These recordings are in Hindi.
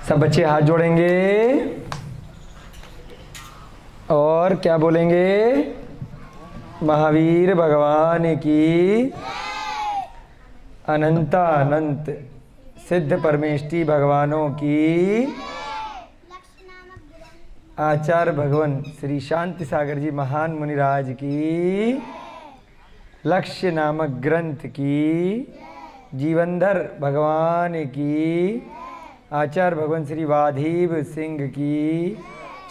सब बच्चे हाथ जोड़ेंगे और क्या बोलेंगे? महावीर भगवान की अनंत सिद्ध परमेष्टि भगवानों की, आचार्य भगवान श्री शांति सागर जी महान मुनिराज की, लक्ष्य नामक ग्रंथ की, जीवनधर भगवान की, आचार्य भगवान श्री वाधीव सिंह की,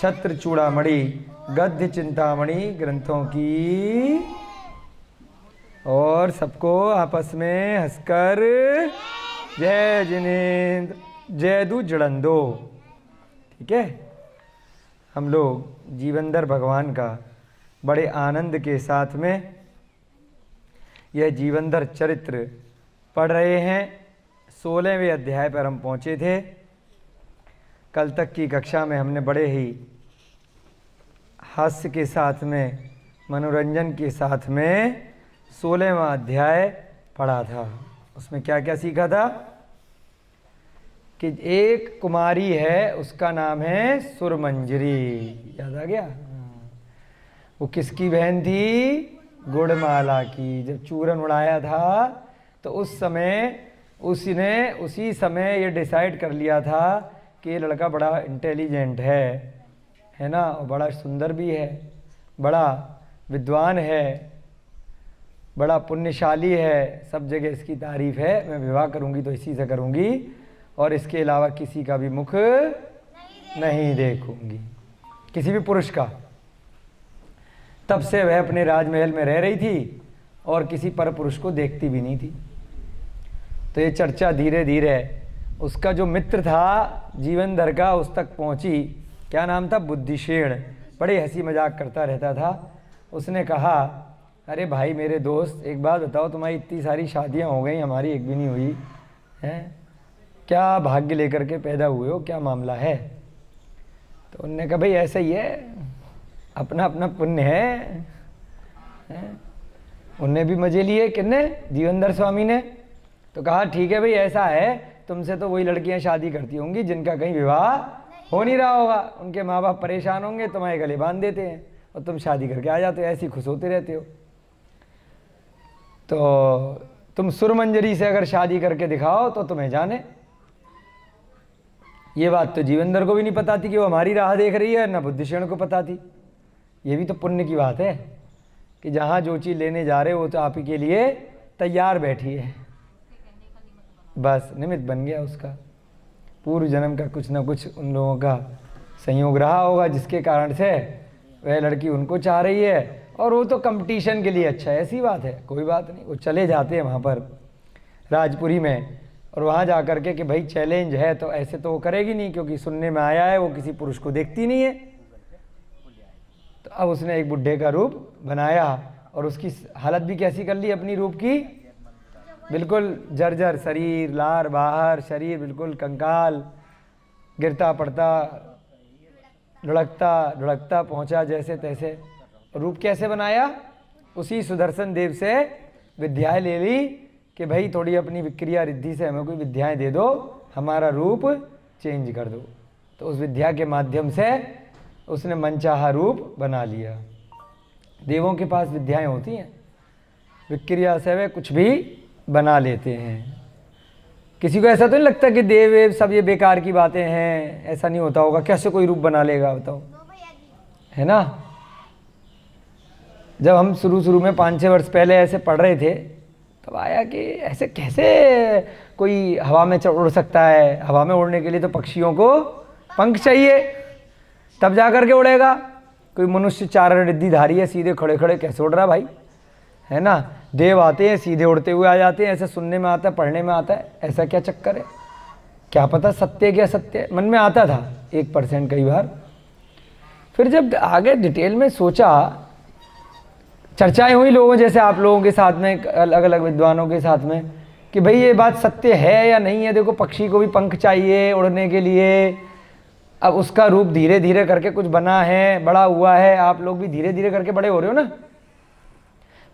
छत्र चूड़ामणि गद्य चिंतामणि ग्रंथों की, और सबको आपस में हंसकर जय जिनेन्द्र जय दू जड़ंदो। ठीक है, हम लोग जीवनधर भगवान का बड़े आनंद के साथ में यह जीवनधर चरित्र पढ़ रहे हैं। 16वें अध्याय पर हम पहुँचे थे। कल तक की कक्षा में हमने बड़े ही हास्य के साथ में, मनोरंजन के साथ में 16वां अध्याय पढ़ा था। उसमें क्या क्या सीखा था कि एक कुमारी है, उसका नाम है सुरमंजरी। याद आ गया? वो किसकी बहन थी? गुड़माला की। जब चूरन उड़ाया था तो उस समय उसी समय ये डिसाइड कर लिया था कि ये लड़का बड़ा इंटेलिजेंट है ना, और बड़ा सुंदर भी है, बड़ा विद्वान है, बड़ा पुण्यशाली है, सब जगह इसकी तारीफ है। मैं विवाह करूंगी तो इसी से करूंगी और इसके अलावा किसी का भी मुख नहीं देखूंगी, किसी भी पुरुष का। तब से वह अपने राजमहल में रह रही थी और किसी पर पुरुष को देखती भी नहीं थी। तो ये चर्चा धीरे धीरे उसका जो मित्र था जीवनधर का उस तक पहुंची। क्या नाम था? बुद्धिशेण। बड़े हंसी मजाक करता रहता था। उसने कहा, अरे भाई मेरे दोस्त, एक बात बताओ, तुम्हारी इतनी सारी शादियां हो गई, हमारी एक भी नहीं हुई है, क्या भाग्य लेकर के पैदा हुए हो, क्या मामला है? तो उन्होंने कहा, भाई ऐसा ही है, अपना अपना पुण्य है। उनने भी मजे लिए, किसने? जीवनधर स्वामी ने। तो कहा, ठीक है भाई, ऐसा है, तुमसे तो वही लड़कियां शादी करती होंगी जिनका कहीं विवाह हो नहीं रहा होगा, उनके माँ बाप परेशान होंगे, तुम्हारे गले बांध देते हैं और तुम शादी करके आ जाते हो, ऐसे ही खुश होते रहते हो। तो तुम सुरमंजरी से अगर शादी करके दिखाओ तो तुम्हें जाने। ये बात तो जीवनधर को भी नहीं पता थी कि वो हमारी राह देख रही है, ना बुद्धिशेण को पता थी। ये भी तो पुण्य की बात है कि जहाँ जो चीज़ लेने जा रहे हो वो तो आप ही के लिए तैयार बैठी है, बस निमित्त बन गया उसका। पूर्व जन्म का कुछ ना कुछ उन लोगों का संयोग रहा होगा जिसके कारण से वह लड़की उनको चाह रही है, और वो तो कंपटीशन के लिए अच्छा है, ऐसी बात है, कोई बात नहीं। वो चले जाते हैं वहाँ पर राजपुरी में, और वहाँ जा कर के कि भाई चैलेंज है, तो ऐसे तो वो करेगी नहीं क्योंकि सुनने में आया है वो किसी पुरुष को देखती नहीं है। तो अब उसने एक बुढ़े का रूप बनाया और उसकी हालत भी कैसी कर ली अपनी रूप की, बिल्कुल जर्जर शरीर, लार बाहर, शरीर बिल्कुल कंकाल, गिरता पड़ता, लुढ़कता पहुंचा जैसे तैसे। रूप कैसे बनाया? उसी सुदर्शन देव से विद्याएं ले ली कि भाई थोड़ी अपनी विक्रिया रिद्धि से हमें कोई विद्याएं दे दो, हमारा रूप चेंज कर दो। तो उस विद्या के माध्यम से उसने मनचाहा रूप बना लिया। देवों के पास विद्याएं होती हैं, विक्रिया से वे कुछ भी बना लेते हैं। किसी को ऐसा तो नहीं लगता कि देव वेव सब ये बेकार की बातें हैं? ऐसा नहीं होता होगा, कैसे कोई रूप बना लेगा बताओ, है ना? जब हम शुरू में 5-6 वर्ष पहले ऐसे पढ़ रहे थे तब आया कि ऐसे कैसे कोई हवा में उड़ सकता है? हवा में उड़ने के लिए तो पक्षियों को पंख चाहिए, तब जा कर के उड़ेगा। कोई मनुष्य चारण रिद्धिधारी है, सीधे खड़े खड़े कैसे उड़ रहा भाई, है ना? देव आते हैं सीधे उड़ते हुए आ जाते हैं, ऐसे सुनने में आता है, पढ़ने में आता है, ऐसा क्या चक्कर है? क्या पता सत्य क्या सत्य, मन में आता था 1% कई बार। फिर जब आगे डिटेल में सोचा, चर्चाएं हुई लोगों जैसे आप लोगों के साथ में, अलग अलग विद्वानों के साथ में, कि भाई ये बात सत्य है या नहीं है। देखो पक्षी को भी पंख चाहिए उड़ने के लिए, अब उसका रूप धीरे धीरे करके कुछ बना है, बड़ा हुआ है। आप लोग भी धीरे धीरे करके बड़े हो रहे हो ना,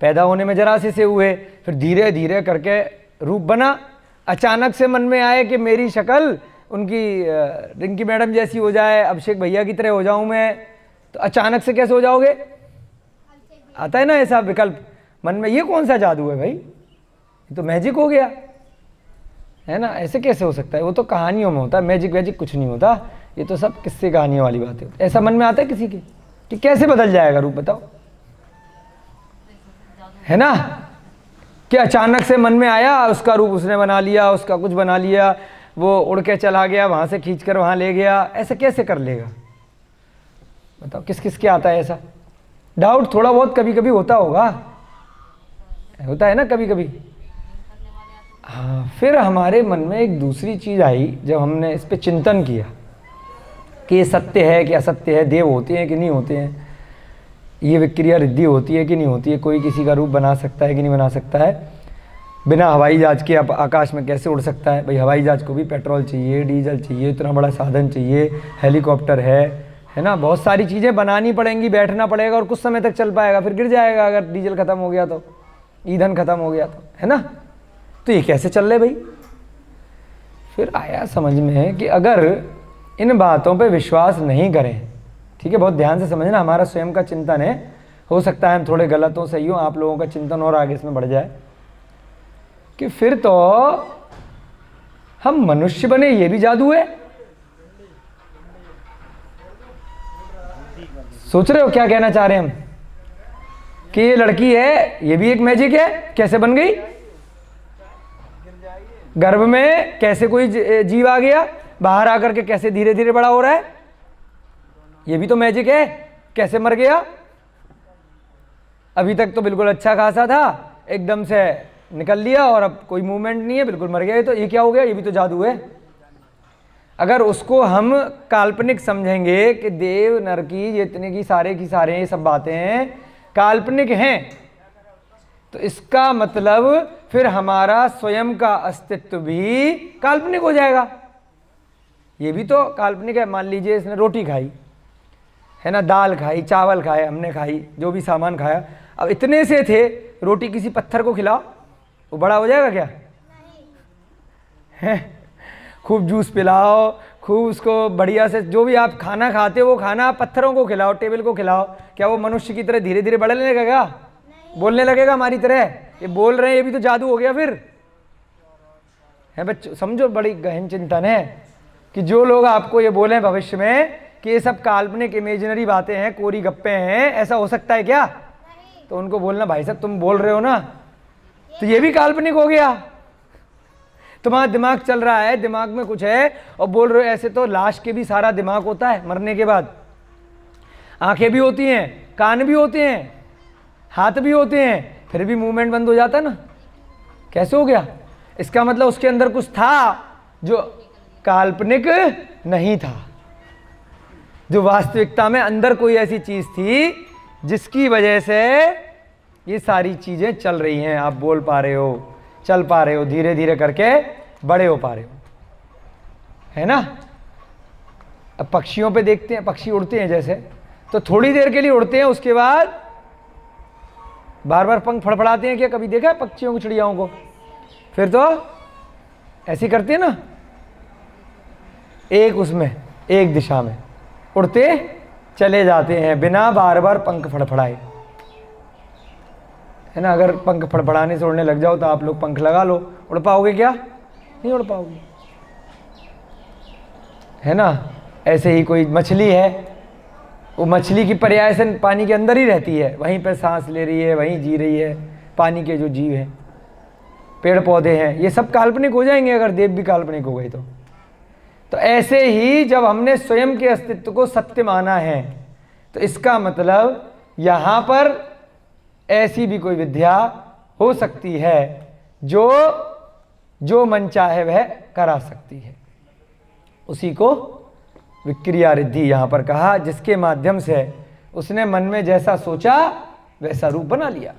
पैदा होने में जरा से हुए, फिर धीरे धीरे करके रूप बना। अचानक से मन में आए कि मेरी शक्ल उनकी रिंकी मैडम जैसी हो जाए, अभिषेक भैया की तरह हो जाऊं मैं, तो अचानक से कैसे हो जाओगे? आता है ना ऐसा विकल्प मन में, ये कौन सा जादू है भाई, ये तो मैजिक हो गया है ना। ऐसे कैसे हो सकता है? वो तो कहानियों में होता है, मैजिक वैजिक कुछ नहीं होता, ये तो सब किस्से कहानियों वाली बातें होती। ऐसा मन में आता है किसी के कि कैसे बदल जाएगा रूप, बताओ, है ना? कि अचानक से मन में आया, उसका रूप उसने बना लिया, उसका कुछ बना लिया, वो उड़ के चला गया, वहां से खींच कर वहां ले गया, ऐसे कैसे कर लेगा? बताओ, किस किस के आता है ऐसा? डाउट थोड़ा बहुत कभी कभी होता होगा, होता है ना कभी कभी। हाँ, फिर हमारे मन में एक दूसरी चीज आई जब हमने इस पे चिंतन किया कि ये सत्य है कि असत्य है, देव होते हैं कि नहीं होते हैं, ये विक्रिया रिद्धि होती है कि नहीं होती है, कोई किसी का रूप बना सकता है कि नहीं बना सकता है, बिना हवाई जहाज के आकाश में कैसे उड़ सकता है? भाई हवाई जहाज को भी पेट्रोल चाहिए, डीजल चाहिए, इतना बड़ा साधन चाहिए, हेलीकॉप्टर है ना, बहुत सारी चीज़ें बनानी पड़ेंगी, बैठना पड़ेगा और कुछ समय तक चल पाएगा, फिर गिर जाएगा अगर डीजल खत्म हो गया तो, ईंधन खत्म हो गया तो, है ना। तो ये कैसे चल रहे भाई? फिर आया समझ में कि अगर इन बातों पे विश्वास नहीं करें, ठीक है, बहुत ध्यान से समझना, हमारा स्वयं का चिंतन है, हो सकता है हम थोड़े गलत हो, सही हो, आप लोगों का चिंतन और आगे इसमें बढ़ जाए, कि फिर तो हम मनुष्य बने ये भी जादू है। सोच रहे हो क्या कहना चाह रहे हैं हम? कि ये लड़की है, ये भी एक मैजिक है, कैसे बन गई? गर्भ में कैसे कोई जीव आ गया, बाहर आकर के कैसे धीरे धीरे बड़ा हो रहा है, ये भी तो मैजिक है, कैसे मर गया? अभी तक तो बिल्कुल अच्छा खासा था, एकदम से निकल लिया और अब कोई मूवमेंट नहीं है, बिल्कुल मर गया, तो ये क्या हो गया? ये भी तो जादू है। अगर उसको हम काल्पनिक समझेंगे कि देव नर की जितने की सारे ये सब बातें काल्पनिक हैं, तो इसका मतलब फिर हमारा स्वयं का अस्तित्व भी काल्पनिक हो जाएगा। ये भी तो काल्पनिक है। मान लीजिए इसने रोटी खाई है ना, दाल खाई, चावल खाए, हमने खाई, जो भी सामान खाया, अब इतने से थे, रोटी किसी पत्थर को खिलाओ, वो बड़ा हो जाएगा क्या? है, खूब जूस पिलाओ, खूब उसको बढ़िया से, जो भी आप खाना खाते हो वो खाना पत्थरों को खिलाओ, टेबल को खिलाओ, क्या वो मनुष्य की तरह धीरे धीरे बढ़ने लगेगा? बोलने लगेगा हमारी तरह? ये बोल रहे हैं, ये भी तो जादू हो गया फिर, है बच्चों। समझो, बड़ी गहन चिंतन है कि जो लोग आपको ये बोले भविष्य में कि ये सब काल्पनिक इमेजिनरी बातें हैं, कोरी गप्पे हैं, ऐसा हो सकता है क्या? तो उनको बोलना, भाई साहब तुम बोल रहे हो ना, तो ये भी काल्पनिक हो गया। तुम्हारा दिमाग चल रहा है, दिमाग में कुछ है और बोल रहे हो ऐसे, तो लाश के भी सारा दिमाग होता है मरने के बाद, आंखें भी होती हैं, कान भी होते हैं, हाथ भी होते हैं, फिर भी मूवमेंट बंद हो जाता है ना, कैसे हो गया? इसका मतलब उसके अंदर कुछ था जो काल्पनिक नहीं था, जो वास्तविकता में अंदर कोई ऐसी चीज थी जिसकी वजह से ये सारी चीजें चल रही हैं। आप बोल पा रहे हो, चल पा रहे हो, धीरे धीरे करके बड़े हो पा रहे हो, है ना। अब पक्षियों पे देखते हैं, पक्षी उड़ते हैं जैसे, तो थोड़ी देर के लिए उड़ते हैं, उसके बाद बार बार पंख फड़फड़ाते हैं क्या? कभी देखा है पक्षियों को, चिड़ियाओं को? फिर तो ऐसी करते हैं ना, एक उसमें एक दिशा में उड़ते चले जाते हैं बिना बार बार पंख फड़फड़ाए, है ना। अगर पंख फड़फड़ाने से उड़ने लग जाओ तो आप लोग पंख लगा लो, उड़ पाओगे क्या? नहीं उड़ पाओगे, है ना। ऐसे ही कोई मछली है, वो मछली की पर्याय से पानी के अंदर ही रहती है, वहीं पर सांस ले रही है, वहीं जी रही है। पानी के जो जीव हैं, पेड़ पौधे हैं, ये सब काल्पनिक हो जाएंगे अगर देव भी काल्पनिक हो गई तो ऐसे ही जब हमने स्वयं के अस्तित्व को सत्य माना है, तो इसका मतलब यहां पर ऐसी भी कोई विद्या हो सकती है जो मन चाहे वह करा सकती है। उसी को विक्रिया रिद्धि यहां पर कहा, जिसके माध्यम से उसने मन में जैसा सोचा वैसा रूप बना लिया।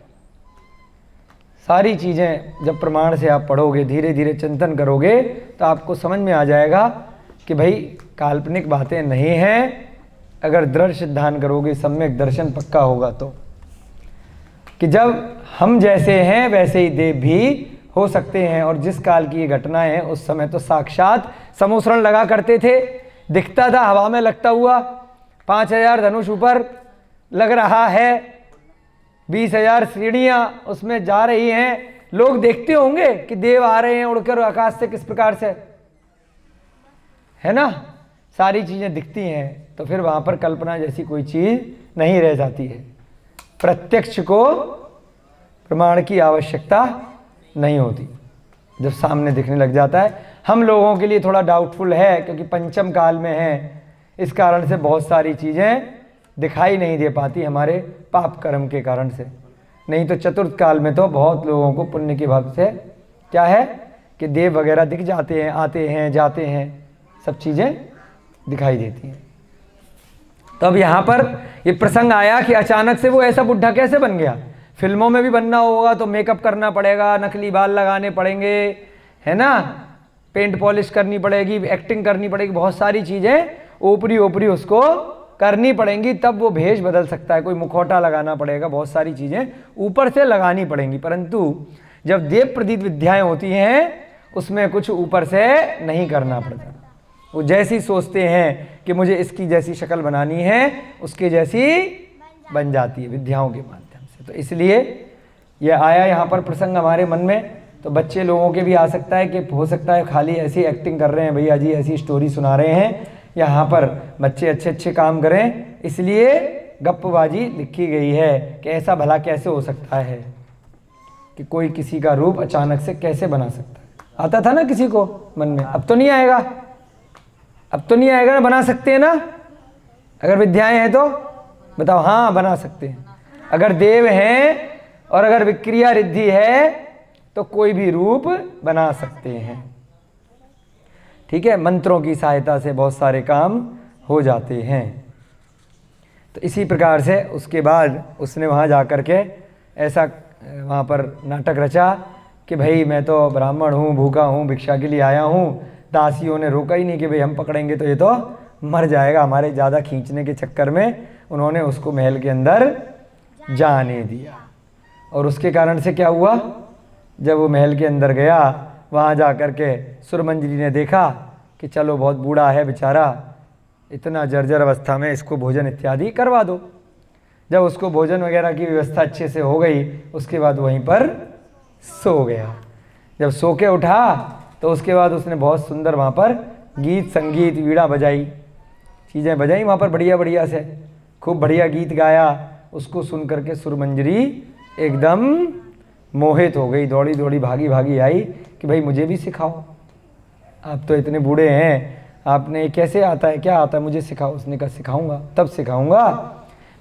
सारी चीजें जब प्रमाण से आप पढ़ोगे, धीरे धीरे चिंतन करोगे, तो आपको समझ में आ जाएगा कि भाई काल्पनिक बातें नहीं हैं। अगर दृढ़ सिद्धांत करोगे, सम्यक दर्शन पक्का होगा तो, कि जब हम जैसे हैं वैसे ही देव भी हो सकते हैं, और जिस काल की ये घटनाएं हैं उस समय तो साक्षात समोसरण लगा करते थे, दिखता था हवा में लगता हुआ, 5000 धनुष ऊपर लग रहा है, 20,000 सीढ़ियां उसमें जा रही हैं, लोग देखते होंगे कि देव आ रहे हैं उड़कर आकाश से किस प्रकार से, है ना, सारी चीजें दिखती हैं। तो फिर वहां पर कल्पना जैसी कोई चीज नहीं रह जाती है, प्रत्यक्ष को प्रमाण की आवश्यकता नहीं होती जब सामने दिखने लग जाता है। हम लोगों के लिए थोड़ा डाउटफुल है क्योंकि पंचम काल में है, इस कारण से बहुत सारी चीजें दिखाई नहीं दे पाती हमारे पाप कर्म के कारण से। नहीं तो चतुर्थ काल में तो बहुत लोगों को पुण्य के भाव से क्या है कि देव वगैरह दिख जाते हैं, आते हैं जाते हैं, सब चीज़ें दिखाई देती हैं। तो अब यहाँ पर ये प्रसंग आया कि अचानक से वो ऐसा बुढ़ा कैसे बन गया। फिल्मों में भी बनना होगा तो मेकअप करना पड़ेगा, नकली बाल लगाने पड़ेंगे, है ना, पेंट पॉलिश करनी पड़ेगी, एक्टिंग करनी पड़ेगी, बहुत सारी चीज़ें ऊपरी ऊपरी उसको करनी पड़ेंगी, तब वो भेष बदल सकता है। कोई मुखौटा लगाना पड़ेगा, बहुत सारी चीज़ें ऊपर से लगानी पड़ेंगी। परंतु जब देव प्रदीप विद्याएं होती हैं उसमें कुछ ऊपर से नहीं करना पड़ता। वो जैसी सोचते हैं कि मुझे इसकी जैसी शक्ल बनानी है, उसके जैसी बन जाती है विद्याओं के माध्यम से। तो इसलिए ये आया यहाँ पर प्रसंग हमारे मन में। तो बच्चे लोगों के भी आ सकता है कि हो सकता है खाली ऐसी एक्टिंग कर रहे हैं भैया जी, ऐसी स्टोरी सुना रहे हैं, यहाँ पर बच्चे अच्छे अच्छे काम करें, इसलिए गप्पबाजी लिखी गई है कि ऐसा भला कैसे हो सकता है कि कोई किसी का रूप अचानक से कैसे बना सकता है। आता था ना किसी को मन में, अब तो नहीं आएगा, अब तो नहीं आएगा ना, बना सकते हैं ना, अगर विद्याएं हैं तो बताओ, हाँ बना सकते हैं। अगर देव हैं और अगर विक्रिया रिद्धि है तो कोई भी रूप बना सकते हैं, ठीक है। मंत्रों की सहायता से बहुत सारे काम हो जाते हैं। तो इसी प्रकार से उसके बाद उसने वहाँ जा कर के ऐसा वहाँ पर नाटक रचा कि भाई मैं तो ब्राह्मण हूँ, भूखा हूँ, भिक्षा के लिए आया हूँ। दासियों ने रोका ही नहीं कि भाई हम पकड़ेंगे तो ये तो मर जाएगा, हमारे ज़्यादा खींचने के चक्कर में उन्होंने उसको महल के अंदर जाने दिया। और उसके कारण से क्या हुआ, जब वो महल के अंदर गया, वहाँ जा कर के सुरमंजरी ने देखा कि चलो बहुत बूढ़ा है बेचारा, इतना जर्जर अवस्था में, इसको भोजन इत्यादि करवा दो। जब उसको भोजन वगैरह की व्यवस्था अच्छे से हो गई, उसके बाद वहीं पर सो गया। जब सो के उठा तो उसके बाद उसने बहुत सुंदर वहाँ पर गीत संगीत वीणा बजाई, चीज़ें बजाई वहाँ पर बढ़िया बढ़िया से, खूब बढ़िया गीत गाया। उसको सुन करके सुरमंजरी एकदम मोहित हो गई, दौड़ी दौड़ी भागी भागी आई कि भाई मुझे भी सिखाओ, आप तो इतने बूढ़े हैं, आपने कैसे आता है, क्या आता है, मुझे सिखाओ। उसने कहा सिखाऊंगा, तब सिखाऊंगा,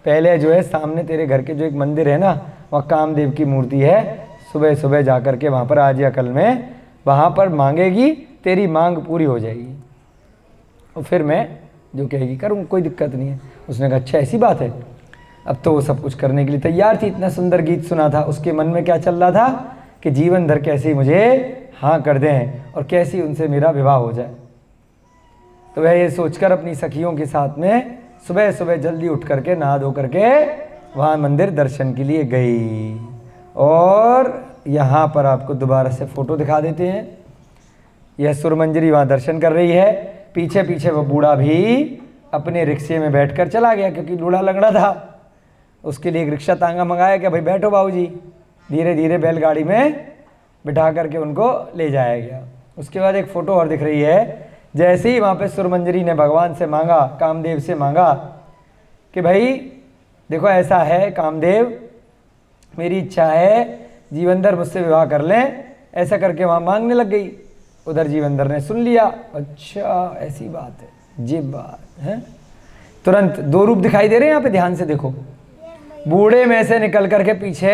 पहले जो है सामने तेरे घर के जो एक मंदिर है ना, वहाँ कामदेव की मूर्ति है, सुबह सुबह जा कर के वहाँ पर आज या कल में वहाँ पर मांगेगी, तेरी मांग पूरी हो जाएगी, और फिर मैं जो कहेगी करूँ, कोई दिक्कत नहीं है। उसने कहा अच्छा ऐसी बात है। अब तो वो सब कुछ करने के लिए तैयार थी, इतना सुंदर गीत सुना था। उसके मन में क्या चल रहा था कि जीवन भर कैसे मुझे हाँ कर दें और कैसे उनसे मेरा विवाह हो जाए। तो वह ये सोचकर अपनी सखियों के साथ में सुबह सुबह जल्दी उठ करके नहा धो करके वहाँ मंदिर दर्शन के लिए गई। और यहाँ पर आपको दोबारा से फोटो दिखा देते हैं। यह सुरमंजरी वहाँ दर्शन कर रही है, पीछे पीछे वो बूढ़ा भी अपने रिक्शे में बैठकर चला गया, क्योंकि बूढ़ा लंगड़ा था। उसके लिए एक रिक्शा तांगा मंगाया कि भाई बैठो बाबूजी, धीरे धीरे बैलगाड़ी में बिठा करके उनको ले जाया गया। उसके बाद एक फ़ोटो और दिख रही है, जैसे ही वहाँ पे सुरमंजरी ने भगवान से मांगा, कामदेव से मांगा कि भाई देखो ऐसा है कामदेव, मेरी इच्छा है जीवनधर मुझसे विवाह कर लें, ऐसा करके वहाँ मांगने लग गई। उधर जीवनधर ने सुन लिया, अच्छा ऐसी बात है, जी बात है। तुरंत दो रूप दिखाई दे रहे हैं यहाँ पे, ध्यान से देखो। बूढ़े में से निकल करके पीछे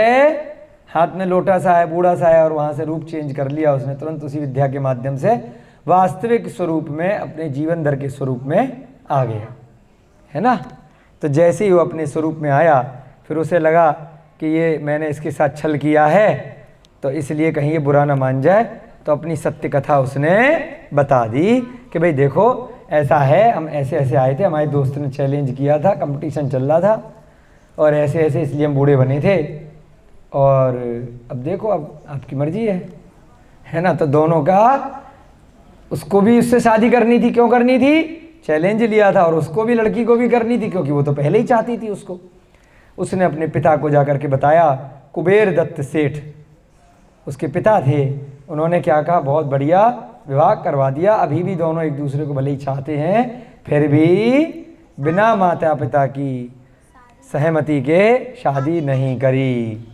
हाथ में लोटा सा है, बूढ़ा सा है, और वहाँ से रूप चेंज कर लिया उसने तुरंत उसी विद्या के माध्यम से, वास्तविक स्वरूप में अपने जीवनधर के स्वरूप में आ गया, है ना। तो जैसे ही वो अपने स्वरूप में आया, फिर उसे लगा कि ये मैंने इसके साथ छल किया है, तो इसलिए कहीं ये बुरा ना मान जाए, तो अपनी सत्य कथा उसने बता दी कि भाई देखो ऐसा है, हम ऐसे ऐसे आए थे, हमारे दोस्त ने चैलेंज किया था, कंपटीशन चल रहा था, और ऐसे ऐसे इसलिए हम बूढ़े बने थे, और अब देखो अब आपकी मर्जी है, है ना। तो दोनों का, उसको भी उससे शादी करनी थी, क्यों करनी थी, चैलेंज लिया था, और उसको भी, लड़की को भी करनी थी क्योंकि वो तो पहले ही चाहती थी उसको। उसने अपने पिता को जाकर के बताया, कुबेर दत्त सेठ उसके पिता थे, उन्होंने क्या कहा, बहुत बढ़िया विवाह करवा दिया। अभी भी दोनों एक दूसरे को भले ही चाहते हैं, फिर भी बिना माता पिता की सहमति के शादी नहीं करी।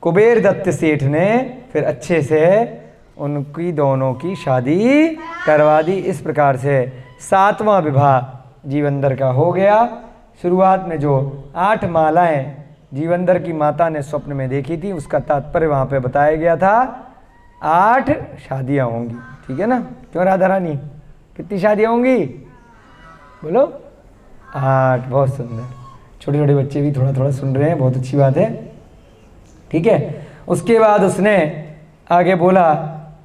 कुबेर दत्त सेठ ने फिर अच्छे से उनकी दोनों की शादी करवा दी। इस प्रकार से 7वां विवाह जीवंदर का हो गया। शुरुआत में जो 8 मालाएं जीवंदर की माता ने स्वप्न में देखी थी, उसका तात्पर्य वहाँ पे बताया गया था 8 शादियाँ होंगी, ठीक है ना। क्यों राधा रानी, कितनी शादियाँ होंगी, बोलो 8। बहुत सुंदर, छोटे छोटे बच्चे भी थोड़ा थोड़ा सुन रहे हैं, बहुत अच्छी बात है, ठीक है। उसके बाद उसने आगे बोला,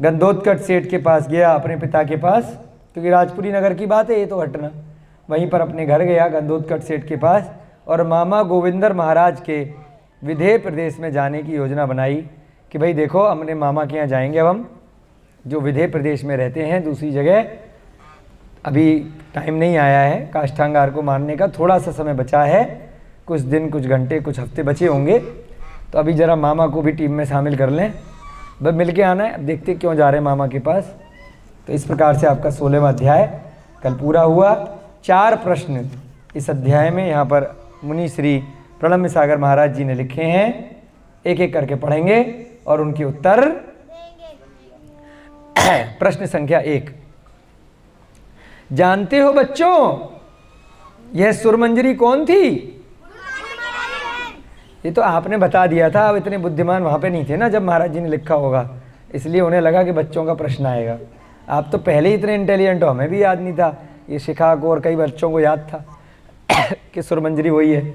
गंधोत्कच सेठ के पास गया, अपने पिता के पास, क्योंकि राजपुरी नगर की बात है ये तो घटना। वहीं पर अपने घर गया गंधोत्कच सेठ के पास, और मामा गोविंदर महाराज के विदेह प्रदेश में जाने की योजना बनाई कि भाई देखो, हमने मामा के यहाँ जाएंगे अब हम, जो विदेह प्रदेश में रहते हैं दूसरी जगह। अभी टाइम नहीं आया है काष्ठांगार को मारने का, थोड़ा सा समय बचा है, कुछ दिन, कुछ घंटे, कुछ हफ्ते बचे होंगे। तो अभी ज़रा मामा को भी टीम में शामिल कर लें, बस मिल के आना है। अब देखते क्यों जा रहे हैं मामा के पास। तो इस प्रकार से आपका 16वां अध्याय कल पूरा हुआ। 4 प्रश्न इस अध्याय में यहाँ पर मुनि श्री प्रणम्य सागर महाराज जी ने लिखे हैं, एक एक करके पढ़ेंगे और उनके उत्तर। प्रश्न संख्या 1, जानते हो बच्चों यह सुरमंजरी कौन थी? ये तो आपने बता दिया था, अब इतने बुद्धिमान वहाँ पे नहीं थे ना जब महाराज जी ने लिखा होगा, इसलिए उन्हें लगा कि बच्चों का प्रश्न आएगा। आप तो पहले ही इतने इंटेलिजेंट हो, हमें भी याद नहीं था, ये शिखा को और कई बच्चों को याद था कि सुरमंजरी वही है।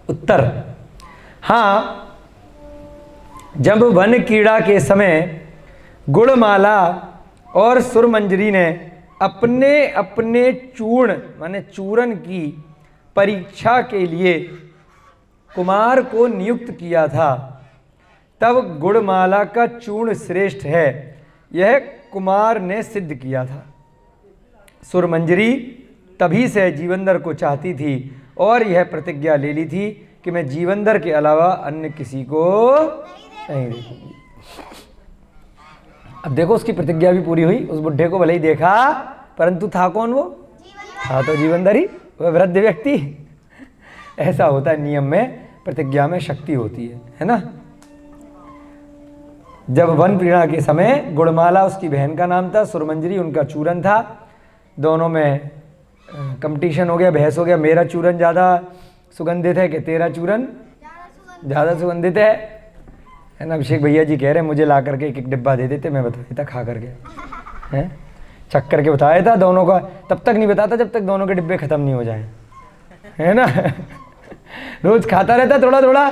उत्तर, हाँ, जब वन कीड़ा के समय गुड़माला और सुरमंजरी ने अपने अपने चूर्ण माने चूरन की परीक्षा के लिए कुमार को नियुक्त किया था, तब गुड़माला का चूर्ण श्रेष्ठ है, यह कुमार ने सिद्ध किया था। सुरमंजरी तभी से जीवंदर को चाहती थी और यह प्रतिज्ञा ले ली थी कि मैं जीवंदर के अलावा अन्य किसी को नहीं देखूंगी। अब देखो उसकी प्रतिज्ञा भी पूरी हुई। उस बुढ़े को भले ही देखा, परंतु था कौन वो? था तो जीवंदर ही, वह वृद्ध व्यक्ति। ऐसा होता है नियम में, प्रतिज्ञा में शक्ति होती है ना। जब वन प्रीणा के समय गुड़माला उसकी बहन का नाम था, सुरमंजरी उनका चूरन था, दोनों में कंपटीशन हो गया, बहस हो गया। मेरा चूरन ज़्यादा सुगंधित है कि तेरा चूरन ज़्यादा सुगंधित है ना। अभिषेक भैया जी कह रहे हैं मुझे ला करके एक डिब्बा दे देते, मैं बता देता खा करके, हैं चख करके बताया था दोनों का। तब तक नहीं बताता जब तक दोनों के डिब्बे ख़त्म नहीं हो जाए, है ना। रोज़ खाता रहता थोड़ा थोड़ा,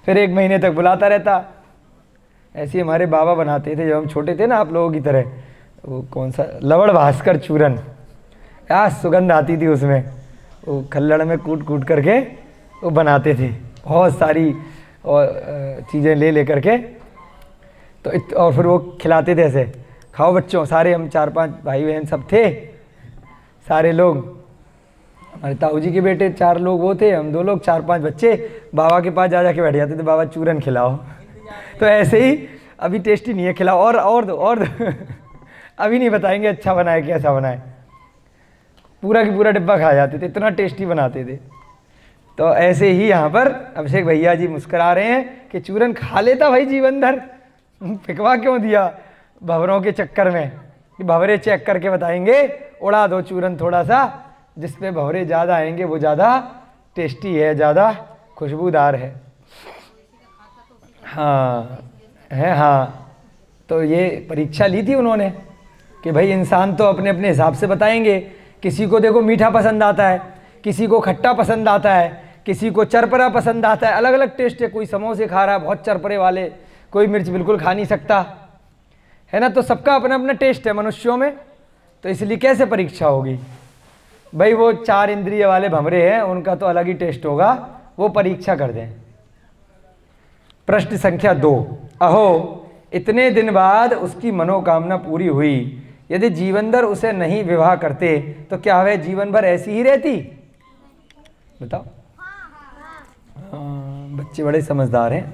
फिर 1 महीने तक बुलाता रहता। ऐसे ही हमारे बाबा बनाते थे जब हम छोटे थे ना, आप लोगों की तरह। वो कौन सा लवड़ भास्कर चूरन, क्या सुगंध आती थी उसमें। वो खल्लड़ में कूट कूट करके वो बनाते थे, बहुत सारी और चीज़ें ले करके। तो और फिर वो खिलाते थे ऐसे, खाओ बच्चों। सारे हम 4-5 भाई बहन सब थे, सारे लोग। हमारे ताऊ जी के बेटे 4 लोग वो थे, हम 2 लोग, 4-5 बच्चे बाबा के पास जा के बैठ जाते थे, बाबा चूरन खिलाओ। तो ऐसे ही अभी टेस्टी नहीं है, खिलाओ और दो। अभी नहीं बताएंगे अच्छा बनाए कैसा बनाए, पूरा की पूरा डिब्बा खा जाते थे, इतना टेस्टी बनाते थे। तो ऐसे ही यहाँ पर अभिषेक भैया जी मुस्कुरा रहे हैं कि चूरन खा लेता भाई जीवनधर, फिकवा क्यों दिया भंवरों के चक्कर में। कि भंवरे चेक करके बताएंगे, उड़ा दो चूरन थोड़ा सा, जिस पे भंवरे ज़्यादा आएंगे वो ज़्यादा टेस्टी है, ज़्यादा खुशबूदार है। हाँ है, हाँ। तो ये परीक्षा ली थी उन्होंने कि भाई इंसान तो अपने अपने हिसाब से बताएंगे। किसी को देखो मीठा पसंद आता है, किसी को खट्टा पसंद आता है, किसी को चरपरा पसंद आता है, अलग अलग टेस्ट है। कोई समोसे खा रहा है बहुत चरपरे वाले, कोई मिर्च बिल्कुल खा नहीं सकता, है ना। तो सबका अपना अपना टेस्ट है मनुष्यों में। तो इसलिए कैसे परीक्षा होगी भाई? वो 4 इंद्रिय वाले भंवरे हैं, उनका तो अलग ही टेस्ट होगा, वो परीक्षा कर दें। प्रश्न संख्या 2, अहो इतने दिन बाद उसकी मनोकामना पूरी हुई, यदि जीवन भर उसे नहीं विवाह करते तो क्या वह जीवन भर ऐसी ही रहती? बताओ। बच्चे बड़े समझदार हैं।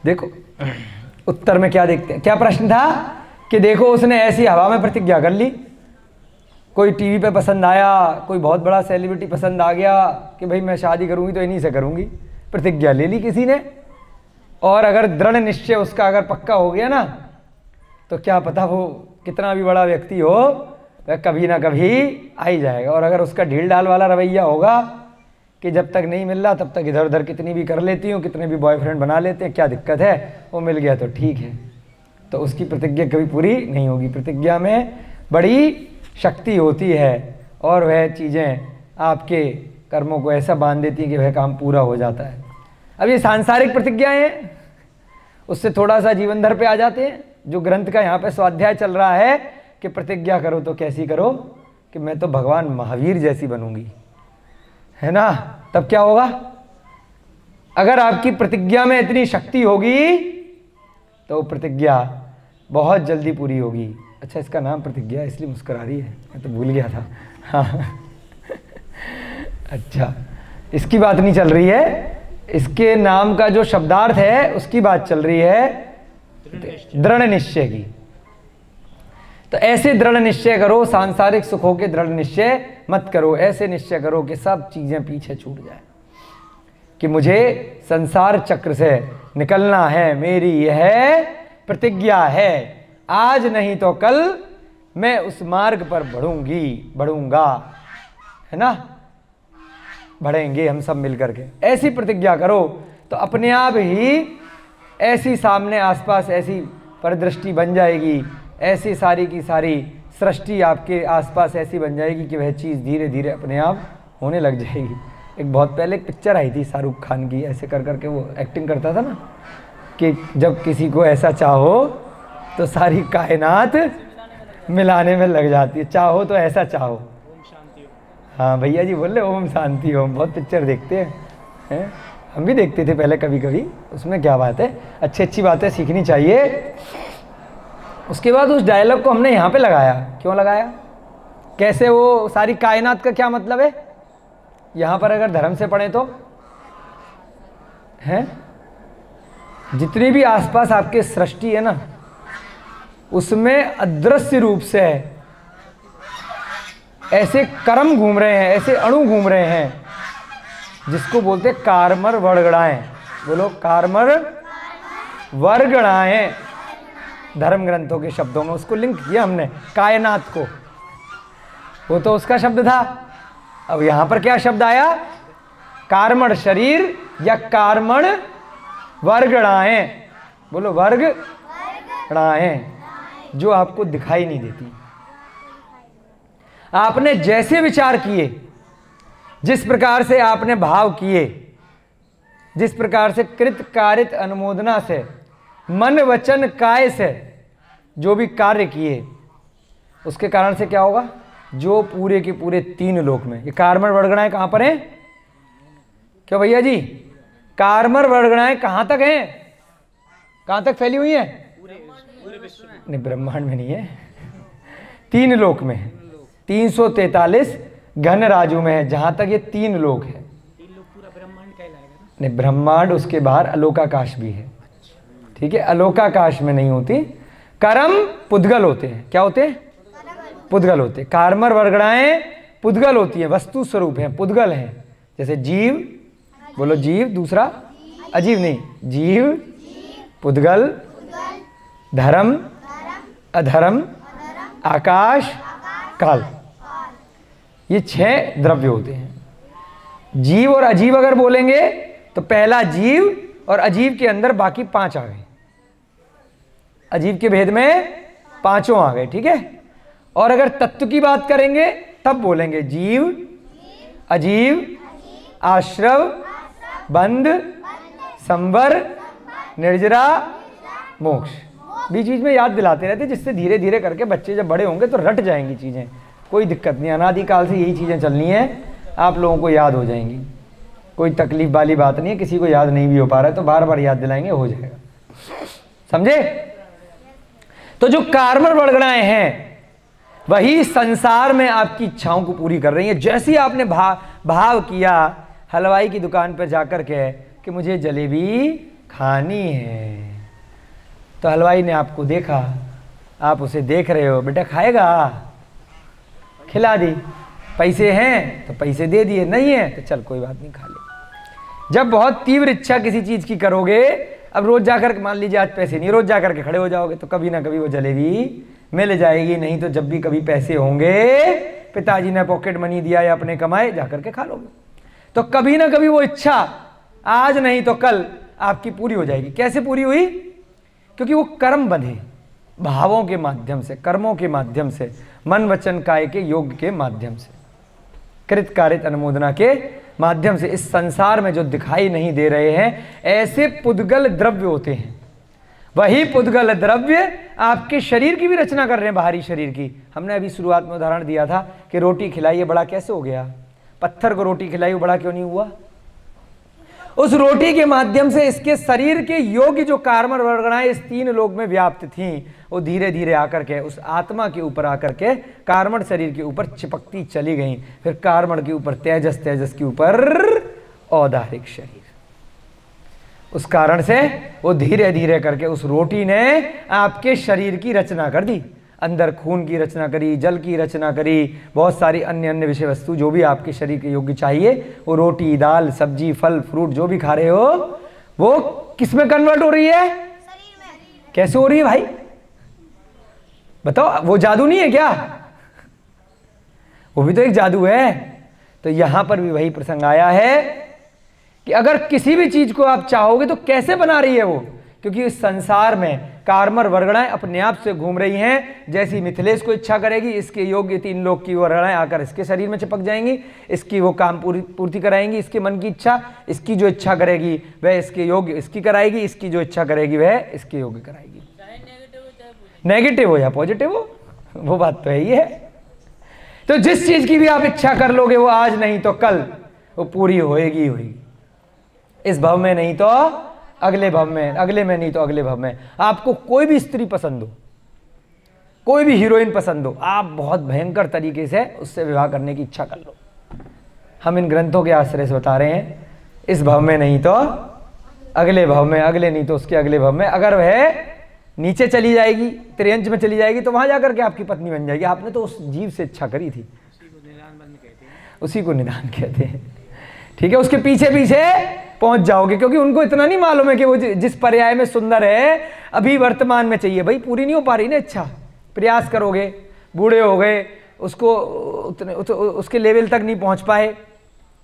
देखो उत्तर में क्या देखते हैं, क्या प्रश्न था कि देखो उसने ऐसी हवा में प्रतिज्ञा कर ली, कोई टीवी पे पसंद आया, कोई बहुत बड़ा सेलिब्रिटी पसंद आ गया कि भाई मैं शादी करूंगी तो इन्हीं से करूंगी, प्रतिज्ञा ले ली किसी ने, और अगर दृढ़ निश्चय उसका अगर पक्का हो गया ना तो क्या पता वो कितना भी बड़ा व्यक्ति हो वह कभी ना कभी आ ही जाएगा। और अगर उसका ढील डाल वाला रवैया होगा कि जब तक नहीं मिल रहा तब तक इधर उधर कितनी भी कर लेती हूँ, कितने भी बॉयफ्रेंड बना लेते हैं, क्या दिक्कत है, वो मिल गया तो ठीक है, तो उसकी प्रतिज्ञा कभी पूरी नहीं होगी। प्रतिज्ञा में बड़ी शक्ति होती है और वह चीज़ें आपके कर्मों को ऐसा बांध देती हैं कि वह काम पूरा हो जाता है। अब ये सांसारिक प्रतिज्ञाएं हैं, उससे थोड़ा सा जीवन धर पे आ जाते हैं। जो ग्रंथ का यहाँ पे स्वाध्याय चल रहा है कि प्रतिज्ञा करो तो कैसी करो कि मैं तो भगवान महावीर जैसी बनूंगी, है ना, तब क्या होगा? अगर आपकी प्रतिज्ञा में इतनी शक्ति होगी तो प्रतिज्ञा बहुत जल्दी पूरी होगी। अच्छा, इसका नाम प्रतिज्ञा इसलिए मुस्कुरा रही है, मैं तो भूल गया था। हाँ अच्छा, इसकी बात नहीं चल रही है, इसके नाम का जो शब्दार्थ है उसकी बात चल रही है, दृढ़ निश्चय की। तो ऐसे दृढ़ निश्चय करो, सांसारिक सुखों के दृढ़ निश्चय मत करो, ऐसे निश्चय करो कि सब चीजें पीछे छूट जाए, कि मुझे संसार चक्र से निकलना है, मेरी यह प्रतिज्ञा है, आज नहीं तो कल मैं उस मार्ग पर बढ़ूंगा, है ना, बढ़ेंगे हम सब मिलकर के। ऐसी प्रतिज्ञा करो तो अपने आप ही ऐसी सामने आसपास ऐसी परिदृष्टि बन जाएगी, ऐसी सारी की सारी सृष्टि आपके आसपास ऐसी बन जाएगी कि वह चीज़ धीरे धीरे अपने आप होने लग जाएगी। एक बहुत पहले एक पिक्चर आई थी शाहरुख खान की, ऐसे कर करके वो एक्टिंग करता था ना कि जब किसी को ऐसा चाहो तो सारी कायनात मिलाने में लग जाती है, चाहो तो ऐसा चाहो। हाँ भैया जी बोल रहे ओम शांति ओम, बहुत पिक्चर देखते हैं, हम भी देखते थे पहले कभी कभी, उसमें क्या बात है, अच्छी बातें सीखनी चाहिए। उसके बाद उस डायलॉग को हमने यहाँ पे लगाया, क्यों लगाया, कैसे, वो सारी कायनात का क्या मतलब है, यहाँ पर अगर धर्म से पढ़ें तो हैं, जितनी भी आसपास आपके सृष्टि है ना उसमें अदृश्य रूप से ऐसे कर्म घूम रहे हैं, ऐसे अणु घूम रहे हैं जिसको बोलते हैं कार्मर वर्गणाएं। बोलो कार्मर वर्गणाएं, धर्म ग्रंथों के शब्दों में उसको लिंक किया हमने कायनात को, वो तो उसका शब्द था। अब यहां पर क्या शब्द आया, कार्मण शरीर या कार्मण वर्गणाएं। बोलो वर्गणाएं, जो आपको दिखाई नहीं देती। आपने जैसे विचार किए, जिस प्रकार से आपने भाव किए, जिस प्रकार से कृत कारित अनुमोदना से मन वचन काय से जो भी कार्य किए, उसके कारण से क्या होगा, जो पूरे के पूरे तीन लोक में, ये कार्मण वर्गणाएं कहां पर हैं, क्यों भैया जी, कार्मण वर्गणाएं कहां तक हैं, कहां तक फैली हुई हैं, नहीं ब्रह्मांड में नहीं है, तीन लोक में है, 343 घन राजू में है, जहां तक ये तीन लोक है। पूरा ब्रह्मांड कहलाएगा, नहीं ब्रह्मांड उसके बाहर अलोकाकाश भी है, ठीक है, अलोकाकाश में नहीं होती, कर्म पुद्गल होते हैं, क्या होते हैं, पुद्गल होते हैं। कार्मर वर्गणाएं पुद्गल होती है, वस्तु स्वरूप है, पुद्गल है, जैसे जीव, बोलो जीव, दूसरा अजीव नहीं, जीव पुद्गल, धर्म अधर्म, आकाश काल, ये 6 द्रव्य होते हैं। जीव और अजीव अगर बोलेंगे तो पहला जीव और अजीव के अंदर बाकी 5 आ गए, अजीव के भेद में 5 आ गए, ठीक है। और अगर तत्व की बात करेंगे तब बोलेंगे जीव, अजीव, आश्रव, बंध, संवर, निर्जरा, मोक्ष। बीच बीच में याद दिलाते रहते, जिससे धीरे धीरे करके बच्चे जब बड़े होंगे तो रट जाएंगी चीज़ें, कोई दिक्कत नहीं, अनादिकाल से यही चीज़ें चलनी है, आप लोगों को याद हो जाएंगी, कोई तकलीफ वाली बात नहीं है। किसी को याद नहीं भी हो पा रहा है तो बार बार याद दिलाएंगे, हो जाएगा, समझे। तो जो कार्बन वर्गणाएं हैं वही संसार में आपकी इच्छाओं को पूरी कर रही है। जैसे ही आपने भाव किया हलवाई की दुकान पर जाकर के कि मुझे जलेबी खानी है, तो हलवाई ने आपको देखा, आप उसे देख रहे हो, बेटा खाएगा, खिला दी, पैसे हैं तो पैसे दे दिए, नहीं है तो चल कोई बात नहीं खा ले। जब बहुत तीव्र इच्छा किसी चीज की करोगे, अब रोज जाकर, मान लीजिए आज पैसे नहीं, रोज जाकर के खड़े हो जाओगे तो कभी ना कभी वो जलेबी मिल जाएगी, नहीं तो जब भी कभी पैसे होंगे, पिताजी ने पॉकेट मनी दिया या अपने कमाए, जाकर के खा लोगे। तो कभी ना कभी वो इच्छा आज नहीं तो कल आपकी पूरी हो जाएगी। कैसे पूरी हुई? क्योंकि वो कर्म बंधे, भावों के माध्यम से, कर्मों के माध्यम से, मन वचन काय के योग के माध्यम से, कृत कारित अनुमोदना के माध्यम से। इस संसार में जो दिखाई नहीं दे रहे हैं ऐसे पुद्गल द्रव्य होते हैं। वही पुद्गल द्रव्य आपके शरीर की भी रचना कर रहे हैं, बाहरी शरीर की। हमने अभी शुरुआत में उदाहरण दिया था कि रोटी खिलाई, बड़ा कैसे हो गया? पत्थर को रोटी खिलाई, वो बड़ा क्यों नहीं हुआ? उस रोटी के माध्यम से इसके शरीर के योग्य जो कार्बन वर्गणाएं इस 3 लोक में व्याप्त थीं, वो धीरे धीरे आकर के उस आत्मा के ऊपर आकर के कार्बन शरीर के ऊपर चिपकती चली गई। फिर कार्बन के ऊपर तेजस, तेजस के ऊपर औदारिक शरीर। उस कारण से वो धीरे धीरे करके उस रोटी ने आपके शरीर की रचना कर दी, अंदर खून की रचना करी, जल की रचना करी, बहुत सारी अन्य अन्य विषय वस्तु जो भी आपके शरीर के योग्य चाहिए, वो रोटी, दाल, सब्जी, फल, फ्रूट जो भी खा रहे हो, वो किस में कन्वर्ट हो रही है? शरीर में। कैसे हो रही है भाई बताओ? वो जादू नहीं है क्या? वो भी तो एक जादू है। तो यहां पर भी वही प्रसंग आया है कि अगर किसी भी चीज को आप चाहोगे तो कैसे बना रही है वो? क्योंकि इस संसार में कार्बन वर्गणाएं अपने आप से घूम रही हैं। जैसी मिथिलेश को इच्छा करेगी, इसके योग्य 3 लोक की वर्गणाएं आकर इसके शरीर में चिपक जाएंगी, इसकी वो काम पूर्ति कराएंगी, इसके मन की इच्छा, इसकी जो इच्छा करेगी वह इसके योग्य इसकी कराएगी, इसकी जो इच्छा करेगी वह इसके योग्य कराएगी। नेगेटिव हो या पॉजिटिव हो, वो बात तो है ही है। तो जिस चीज की भी आप इच्छा कर लोगे वो आज नहीं तो कल वो पूरी होएगी होएगी। इस भव में नहीं तो अगले भव में, अगले में नहीं तो अगले भव में। आपको कोई भी स्त्री पसंद हो, कोई भी हीरोइन पसंद हो, आप बहुत भयंकर तरीके से उससे विवाह करने की इच्छा कर लो। हम इन ग्रंथों के आश्रय से बता रहे हैं, इस भव में नहीं तो अगले भव में, अगले नहीं तो उसके अगले भव में। अगर वह नीचे चली जाएगी, त्रियंच में चली जाएगी, तो वहां जाकर के आपकी पत्नी बन जाएगी। आपने तो उस जीव से इच्छा करी थी, उसी को निदान कहते हैं। ठीक है, उसके पीछे पीछे पहुंच जाओगे, क्योंकि उनको इतना नहीं मालूम है कि वो जिस पर्याय में सुंदर है अभी वर्तमान में चाहिए। भाई पूरी नहीं हो पा रही ना इच्छा, प्रयास करोगे, बूढ़े हो गए, उसको उसके लेवल तक नहीं पहुंच पाए,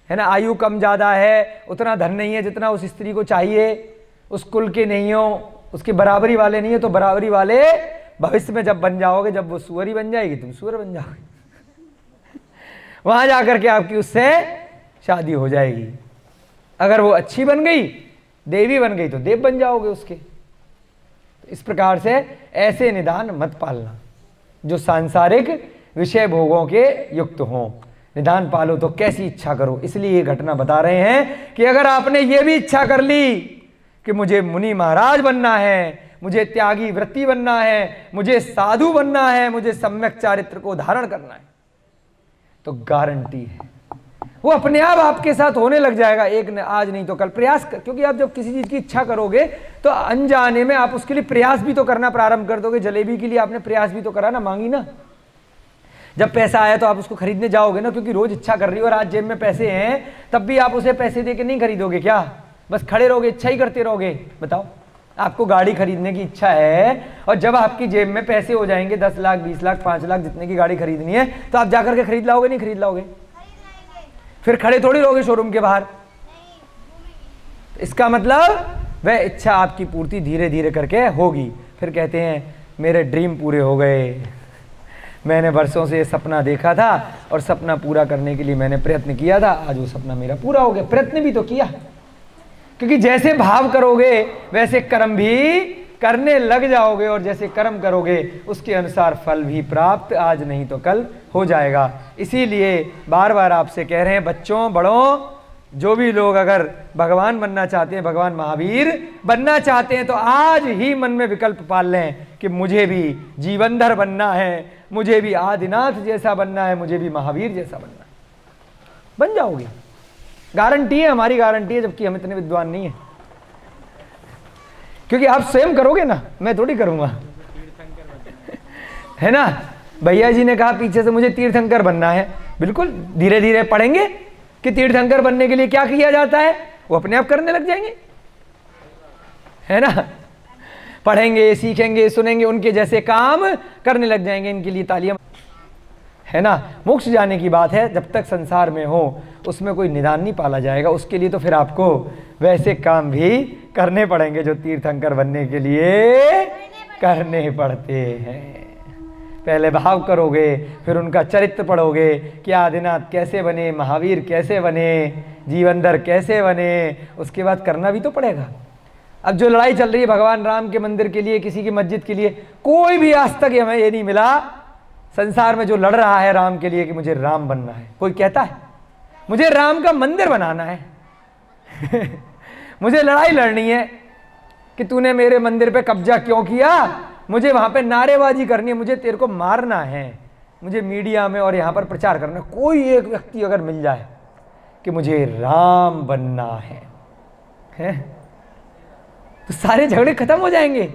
है ना, आयु कम ज़्यादा है, उतना धन नहीं है जितना उस स्त्री को चाहिए, उस कुल के नहीं हो, उसके बराबरी वाले नहीं है, तो बराबरी वाले भविष्य में जब बन जाओगे, जब वो सुअरी बन जाएगी तुम सुअर बन जाओगे, वहां जाकर के आपकी उससे शादी हो जाएगी। अगर वो अच्छी बन गई, देवी बन गई, तो देव बन जाओगे उसके। तो इस प्रकार से ऐसे निदान मत पालना जो सांसारिक विषय भोगों के युक्त हों। निदान पालो तो कैसी इच्छा करो। इसलिए ये घटना बता रहे हैं कि अगर आपने ये भी इच्छा कर ली कि मुझे मुनि महाराज बनना है, मुझे त्यागी वृत्ति बनना है, मुझे साधु बनना है, मुझे सम्यक चारित्र को धारण करना है, तो गारंटी है वो अपने आप आपके साथ होने लग जाएगा। एक ने आज नहीं तो कल प्रयास कर, क्योंकि आप जब किसी चीज की इच्छा करोगे तो अनजाने में आप उसके लिए प्रयास भी तो करना प्रारंभ कर दोगे। जलेबी के लिए आपने प्रयास भी तो करा ना, मांगी ना। जब पैसा आया तो आप उसको खरीदने जाओगे ना, क्योंकि रोज इच्छा कर रही हो और आज जेब में पैसे हैं, तब भी आप उसे पैसे दे के नहीं खरीदोगे क्या? बस खड़े रहोगे, इच्छा ही करते रहोगे। बताओ, आपको गाड़ी खरीदने की इच्छा है और जब आपकी जेब में पैसे हो जाएंगे 10 लाख 20 लाख 5 लाख जितने की गाड़ी खरीदनी है, तो आप जाकर के खरीद लाओगे? नहीं खरीद लाओगे? फिर खड़े थोड़ी रहोगे शोरूम के बाहर। इसका मतलब वह इच्छा आपकी पूर्ति धीरे धीरे करके होगी। फिर कहते हैं मेरे ड्रीम पूरे हो गए, मैंने वर्षों से ये सपना देखा था और सपना पूरा करने के लिए मैंने प्रयत्न किया था, आज वो सपना मेरा पूरा हो गया। प्रयत्न भी तो किया, क्योंकि जैसे भाव करोगे वैसे कर्म भी करने लग जाओगे, और जैसे कर्म करोगे उसके अनुसार फल भी प्राप्त आज नहीं तो कल हो जाएगा। इसीलिए बार बार आपसे कह रहे हैं, बच्चों बड़ों जो भी लोग अगर भगवान बनना चाहते हैं, भगवान महावीर बनना चाहते हैं, तो आज ही मन में विकल्प पाल लें कि मुझे भी जीवनधर बनना है, मुझे भी आदिनाथ जैसा बनना है, मुझे भी महावीर जैसा बनना है। बन जाओगे, गारंटी है, हमारी गारंटी है, जबकि हम इतने विद्वान नहीं है। क्योंकि आप स्वयं करोगे ना, मैं थोड़ी करूंगा, है ना। भैया जी ने कहा पीछे से मुझे तीर्थंकर बनना है, बिल्कुल धीरे धीरे पढ़ेंगे कि तीर्थंकर बनने के लिए क्या किया जाता है, वो अपने आप करने लग जाएंगे, है ना। पढ़ेंगे, सीखेंगे, सुनेंगे, उनके जैसे काम करने लग जाएंगे। इनके लिए तालियां, है ना। मोक्ष जाने की बात है, जब तक संसार में हो उसमें कोई निदान नहीं पाला जाएगा। उसके लिए तो फिर आपको वैसे काम भी करने पड़ेंगे जो तीर्थंकर बनने के लिए करने पड़ते हैं। पहले भाव करोगे, फिर उनका चरित्र पढ़ोगे कि आदिनाथ कैसे बने, महावीर कैसे बने, जीवनधर कैसे बने, उसके बाद करना भी तो पड़ेगा। अब जो लड़ाई चल रही है भगवान राम के मंदिर के लिए, किसी की मस्जिद के लिए, कोई भी आज तक हमें ये नहीं मिला संसार में जो लड़ रहा है राम के लिए कि मुझे राम बनना है। कोई कहता है मुझे राम का मंदिर बनाना है मुझे लड़ाई लड़नी है कि तूने मेरे मंदिर पे कब्जा क्यों किया, मुझे वहां पे नारेबाजी करनी है, मुझे तेरे को मारना है, मुझे मीडिया में और यहां पर प्रचार करना है। कोई एक व्यक्ति अगर मिल जाए कि मुझे राम बनना है तो सारे झगड़े खत्म हो जाएंगे।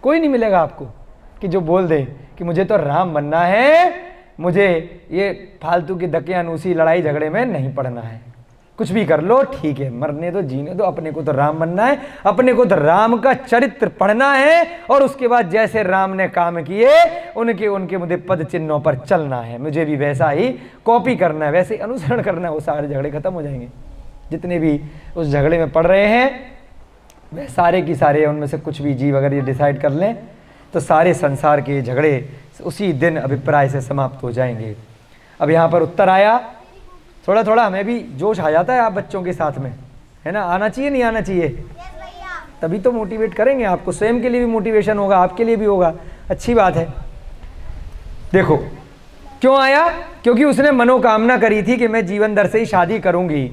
कोई नहीं मिलेगा आपको कि जो बोल दे कि मुझे तो राम बनना है, मुझे ये फालतू की दकियानूसी लड़ाई झगड़े में नहीं पड़ना है। कुछ भी कर लो ठीक है, मरने दो, जीने दो, अपने को तो राम बनना है, अपने को तो राम का चरित्र पढ़ना है, और उसके बाद जैसे राम ने काम किए उनके उनके मुझे पद चिन्हों पर चलना है, मुझे भी वैसा ही कॉपी करना है, वैसे ही अनुसरण करना है। वो सारे झगड़े खत्म हो जाएंगे। जितने भी उस झगड़े में पड़ रहे हैं वह सारे की सारे, उनमें से कुछ भी जीव अगर ये डिसाइड कर लें तो सारे संसार के झगड़े उसी दिन अभिप्राय से समाप्त हो जाएंगे। अब यहाँ पर उत्तर आया, थोड़ा थोड़ा हमें भी जोश आ जाता है आप बच्चों के साथ में, है ना। आना चाहिए, नहीं आना चाहिए, तभी तो मोटिवेट करेंगे आपको, स्वयं के लिए भी मोटिवेशन होगा, आपके लिए भी होगा, अच्छी बात है। देखो क्यों आया, क्योंकि उसने मनोकामना करी थी कि मैं जीवनधर से ही शादी करूंगी,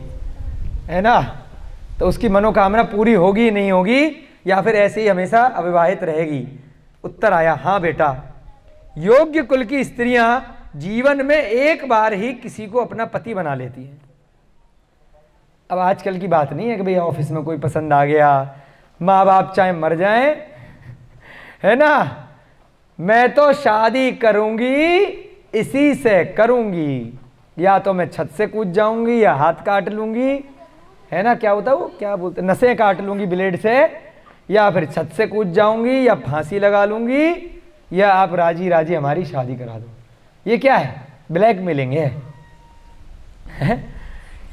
है ना। तो उसकी मनोकामना पूरी होगी नहीं होगी, या फिर ऐसे ही हमेशा अविवाहित रहेगी। उत्तर आया हाँ बेटा, योग्य कुल की स्त्रियां जीवन में एक बार ही किसी को अपना पति बना लेती हैं। अब आजकल की बात नहीं है कि भाई ऑफिस में कोई पसंद आ गया, माँ बाप चाहे मर जाएं, है ना, मैं तो शादी करूंगी इसी से करूंगी, या तो मैं छत से कूद जाऊंगी या हाथ काट लूंगी, है ना। क्या होता है वो, क्या बोलते, नसें काट लूंगी ब्लेड से, या फिर छत से कूद जाऊंगी, या फांसी लगा लूंगी, या आप राजी राजी हमारी शादी करा दो। ये क्या है, ब्लैकमेलिंग है।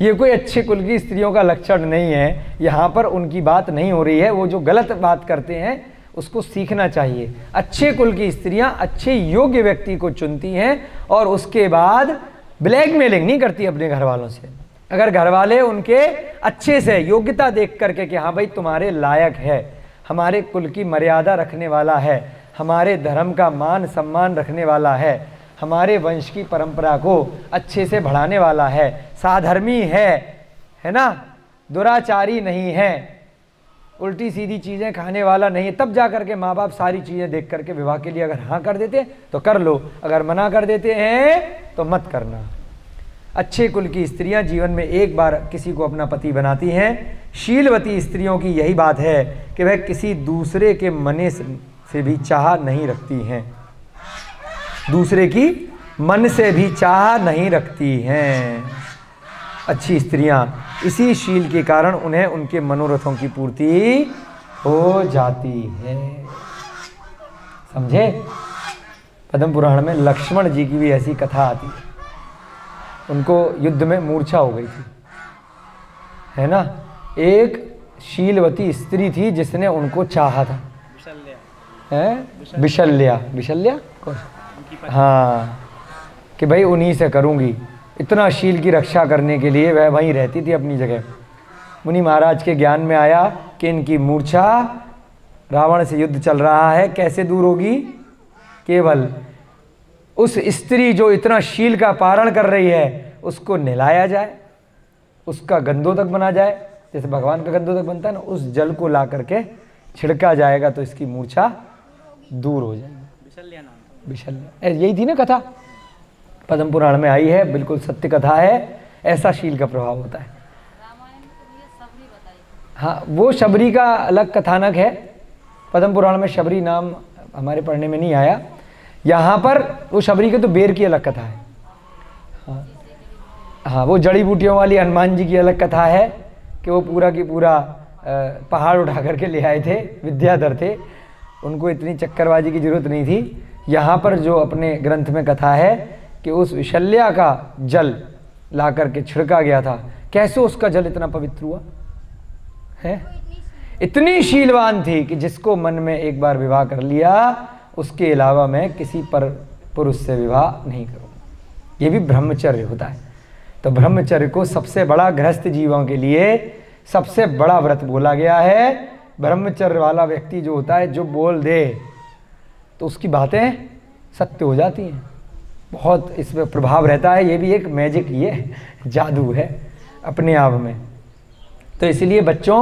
ये कोई अच्छे कुल की स्त्रियों का लक्षण नहीं है। यहाँ पर उनकी बात नहीं हो रही है, वो जो गलत बात करते हैं उसको सीखना चाहिए। अच्छे कुल की स्त्रियां अच्छे योग्य व्यक्ति को चुनती हैं और उसके बाद ब्लैकमेलिंग नहीं करती अपने घर वालों से। अगर घर वाले उनके अच्छे से योग्यता देख करके कि हाँ भाई तुम्हारे लायक है, हमारे कुल की मर्यादा रखने वाला है, हमारे धर्म का मान सम्मान रखने वाला है, हमारे वंश की परंपरा को अच्छे से बढ़ाने वाला है, साधर्मी है ना, दुराचारी नहीं है, उल्टी सीधी चीज़ें खाने वाला नहीं है, तब जा करके माँ बाप सारी चीज़ें देख करके विवाह के लिए अगर हाँ कर देते तो कर लो, अगर मना कर देते हैं तो मत करना। अच्छे कुल की स्त्रियां जीवन में एक बार किसी को अपना पति बनाती हैं। शीलवती स्त्रियों की यही बात है कि वह किसी दूसरे के मने से भी चाह नहीं रखती हैं, दूसरे की मन से भी चाह नहीं रखती हैं। अच्छी स्त्रियां इसी शील के कारण उन्हें उनके मनोरथों की पूर्ति हो जाती है। समझे? पद्म पुराण में लक्ष्मण जी की भी ऐसी कथा आती है। उनको युद्ध में मूर्छा हो गई थी, है ना। एक शीलवती स्त्री थी जिसने उनको चाहा था, विशल्या कौन? हाँ, कि भाई उन्हीं से करूँगी। इतना शील की रक्षा करने के लिए वह वहीं रहती थी अपनी जगह। मुनि महाराज के ज्ञान में आया कि इनकी मूर्छा, रावण से युद्ध चल रहा है, कैसे दूर होगी? केवल उस स्त्री जो इतना शील का पारण कर रही है उसको नहलाया जाए, उसका गंधोदक बना जाए, जैसे भगवान का गंधोदक बनता है ना, उस जल को ला करके छिड़का जाएगा तो इसकी मूर्छा दूर हो जाएगी। विशल्या नाम था। विशल्य, यही थी ना कथा, पद्म पुराण में आई है, बिल्कुल सत्य कथा है। ऐसा शील का प्रभाव होता है। हाँ, वो शबरी का अलग कथानक है, पद्म पुराण में शबरी नाम हमारे पढ़ने में नहीं आया। यहाँ पर वो शबरी के तो बेर की अलग कथा है। हाँ, वो जड़ी बूटियों वाली हनुमान जी की अलग कथा है कि वो पूरा की पूरा पहाड़ उठा करके ले आए थे, विद्याधर थे, उनको इतनी चक्करबाजी की जरूरत नहीं थी। यहाँ पर जो अपने ग्रंथ में कथा है कि उस विशल्या का जल ला करके छिड़का गया था। कैसे उसका जल इतना पवित्र हुआ है? इतनी शीलवान थी कि जिसको मन में एक बार विवाह कर लिया, उसके अलावा मैं किसी पर पुरुष से विवाह नहीं करूँगा। ये भी ब्रह्मचर्य होता है। तो ब्रह्मचर्य को सबसे बड़ा गृहस्थ जीवों के लिए सबसे बड़ा व्रत बोला गया है। ब्रह्मचर्य वाला व्यक्ति जो होता है, जो बोल दे तो उसकी बातें सत्य हो जाती हैं। बहुत इसमें प्रभाव रहता है। ये भी एक मैजिक, ये जादू है अपने आप में। तो इसलिए बच्चों,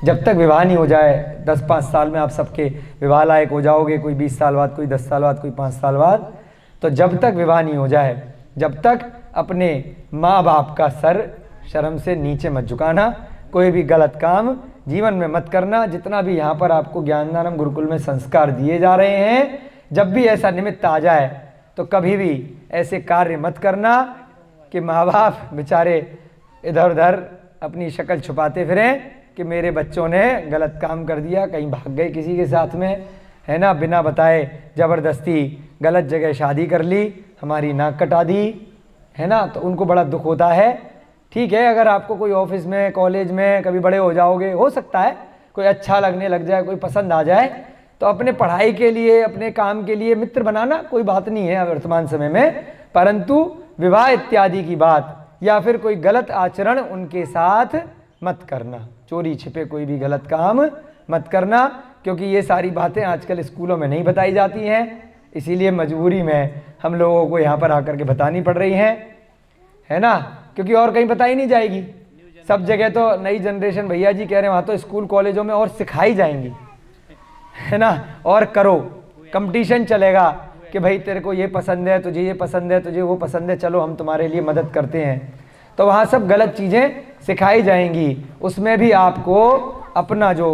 जब तक विवाह नहीं हो जाए, 10-5 साल में आप सबके विवाह लायक हो जाओगे, कोई 20 साल बाद, कोई 10 साल बाद, कोई 5 साल बाद, तो जब तक विवाह नहीं हो जाए, जब तक अपने माँ बाप का सर शर्म से नीचे मत झुकाना, कोई भी गलत काम जीवन में मत करना। जितना भी यहाँ पर आपको ज्ञानदानम गुरुकुल में संस्कार दिए जा रहे हैं, जब भी ऐसा निमित्त आ जाए तो कभी भी ऐसे कार्य मत करना कि माँ बाप बेचारे इधर उधर अपनी शक्ल छुपाते फिरें कि मेरे बच्चों ने गलत काम कर दिया, कहीं भाग गए किसी के साथ में, है ना, बिना बताए ज़बरदस्ती गलत जगह शादी कर ली, हमारी नाक कटा दी, है ना। तो उनको बड़ा दुख होता है। ठीक है, अगर आपको कोई ऑफिस में, कॉलेज में, कभी बड़े हो जाओगे, हो सकता है कोई अच्छा लगने लग जाए, कोई पसंद आ जाए, तो अपने पढ़ाई के लिए, अपने काम के लिए मित्र बनाना कोई बात नहीं है वर्तमान समय में। परंतु विवाह इत्यादि की बात या फिर कोई गलत आचरण उनके साथ मत करना, चोरी छिपे कोई भी गलत काम मत करना, क्योंकि ये सारी बातें आजकल स्कूलों में नहीं बताई जाती हैं। इसीलिए मजबूरी में हम लोगों को यहाँ पर आकर के बतानी पड़ रही हैं, है ना, क्योंकि और कहीं बताई नहीं जाएगी। सब जगह तो नई जनरेशन भैया जी कह रहे हैं, वहाँ तो स्कूल कॉलेजों में और सिखाई जाएंगी, है ना, और करो, कंपटीशन चलेगा कि भाई तेरे को ये पसंद है, तुझे ये पसंद है, तुझे वो पसंद है, चलो हम तुम्हारे लिए मदद करते हैं। तो वहाँ सब गलत चीज़ें सिखाई जाएंगी। उसमें भी आपको अपना जो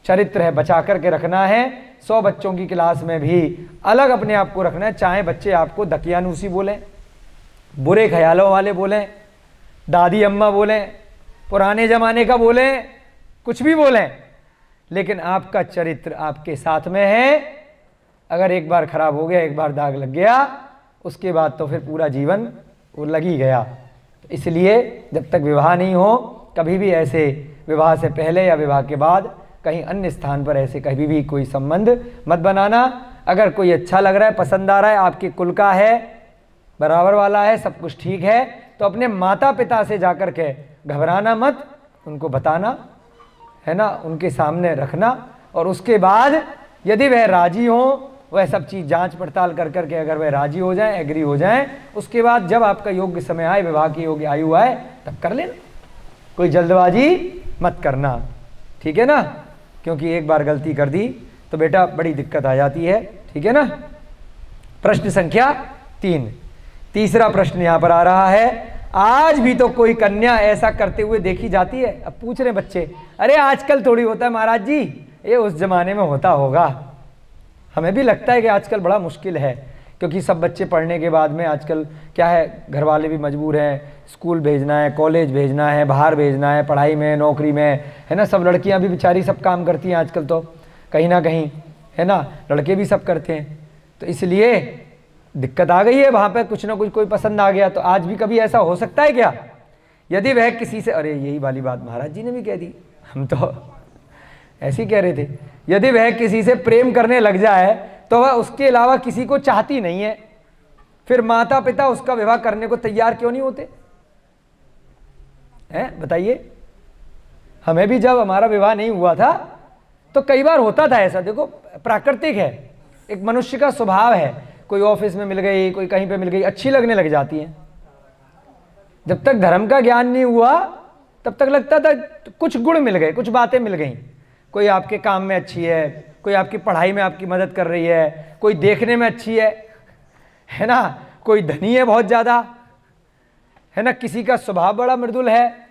चरित्र है बचा करके रखना है। 100 बच्चों की क्लास में भी अलग अपने आप को रखना है। चाहे बच्चे आपको दकियानूसी बोलें, बुरे ख्यालों वाले बोलें, दादी अम्मा बोलें, पुराने ज़माने का बोलें, कुछ भी बोलें, लेकिन आपका चरित्र आपके साथ में है। अगर एक बार खराब हो गया, एक बार दाग लग गया, उसके बाद तो फिर पूरा जीवन वो लग ही गया। इसलिए जब तक विवाह नहीं हो, कभी भी ऐसे विवाह से पहले या विवाह के बाद कहीं अन्य स्थान पर ऐसे कभी भी कोई संबंध मत बनाना। अगर कोई अच्छा लग रहा है, पसंद आ रहा है, आपके कुल का है, बराबर वाला है, सब कुछ ठीक है, तो अपने माता पिता से जाकर के घबराना मत, उनको बताना, है ना, उनके सामने रखना। और उसके बाद यदि वह राजी हो, वह सब चीज़ जांच पड़ताल कर करके अगर वह राजी हो जाएं, एग्री हो जाएं, उसके बाद जब आपका योग्य समय आए, विवाह की योग्य आयु आए, तब कर लेना। कोई जल्दबाजी मत करना, ठीक है ना, क्योंकि एक बार गलती कर दी तो बेटा बड़ी दिक्कत आ जाती है, ठीक है ना। प्रश्न संख्या 3, तीसरा प्रश्न यहाँ पर आ रहा है, आज भी तो कोई कन्या ऐसा करते हुए देखी जाती है। अब पूछ रहे बच्चे, अरे आजकल थोड़ी होता है महाराज जी, ये उस जमाने में होता होगा। हमें भी लगता है कि आजकल बड़ा मुश्किल है, क्योंकि सब बच्चे पढ़ने के बाद में आजकल क्या है, घर वाले भी मजबूर हैं, स्कूल भेजना है, कॉलेज भेजना है, बाहर भेजना है, पढ़ाई में, नौकरी में, है ना। सब लड़कियां भी बेचारी सब काम करती हैं आजकल तो कहीं ना कहीं, है ना, लड़के भी सब करते हैं। तो इसलिए दिक्कत आ गई है, वहाँ पर कुछ ना कुछ कोई पसंद आ गया। तो आज भी कभी ऐसा हो सकता है क्या? यदि वह किसी से, अरे यही वाली बात महाराज जी ने भी कह दी, हम तो ऐसे ही कह रहे थे, यदि वह किसी से प्रेम करने लग जाए तो वह उसके अलावा किसी को चाहती नहीं है, फिर माता पिता उसका विवाह करने को तैयार क्यों नहीं होते हैं? बताइए। हमें भी जब हमारा विवाह नहीं हुआ था तो कई बार होता था ऐसा। देखो, प्राकृतिक है, एक मनुष्य का स्वभाव है, कोई ऑफिस में मिल गई, कोई कहीं पे मिल गई, अच्छी लगने लग जाती है। जब तक धर्म का ज्ञान नहीं हुआ तब तक लगता था कुछ गुण मिल गए, कुछ बातें मिल गई, कोई आपके काम में अच्छी है, कोई आपकी पढ़ाई में आपकी मदद कर रही है, कोई देखने में अच्छी है ना, कोई धनी है बहुत ज़्यादा, है ना, किसी का स्वभाव बड़ा मृदुल है,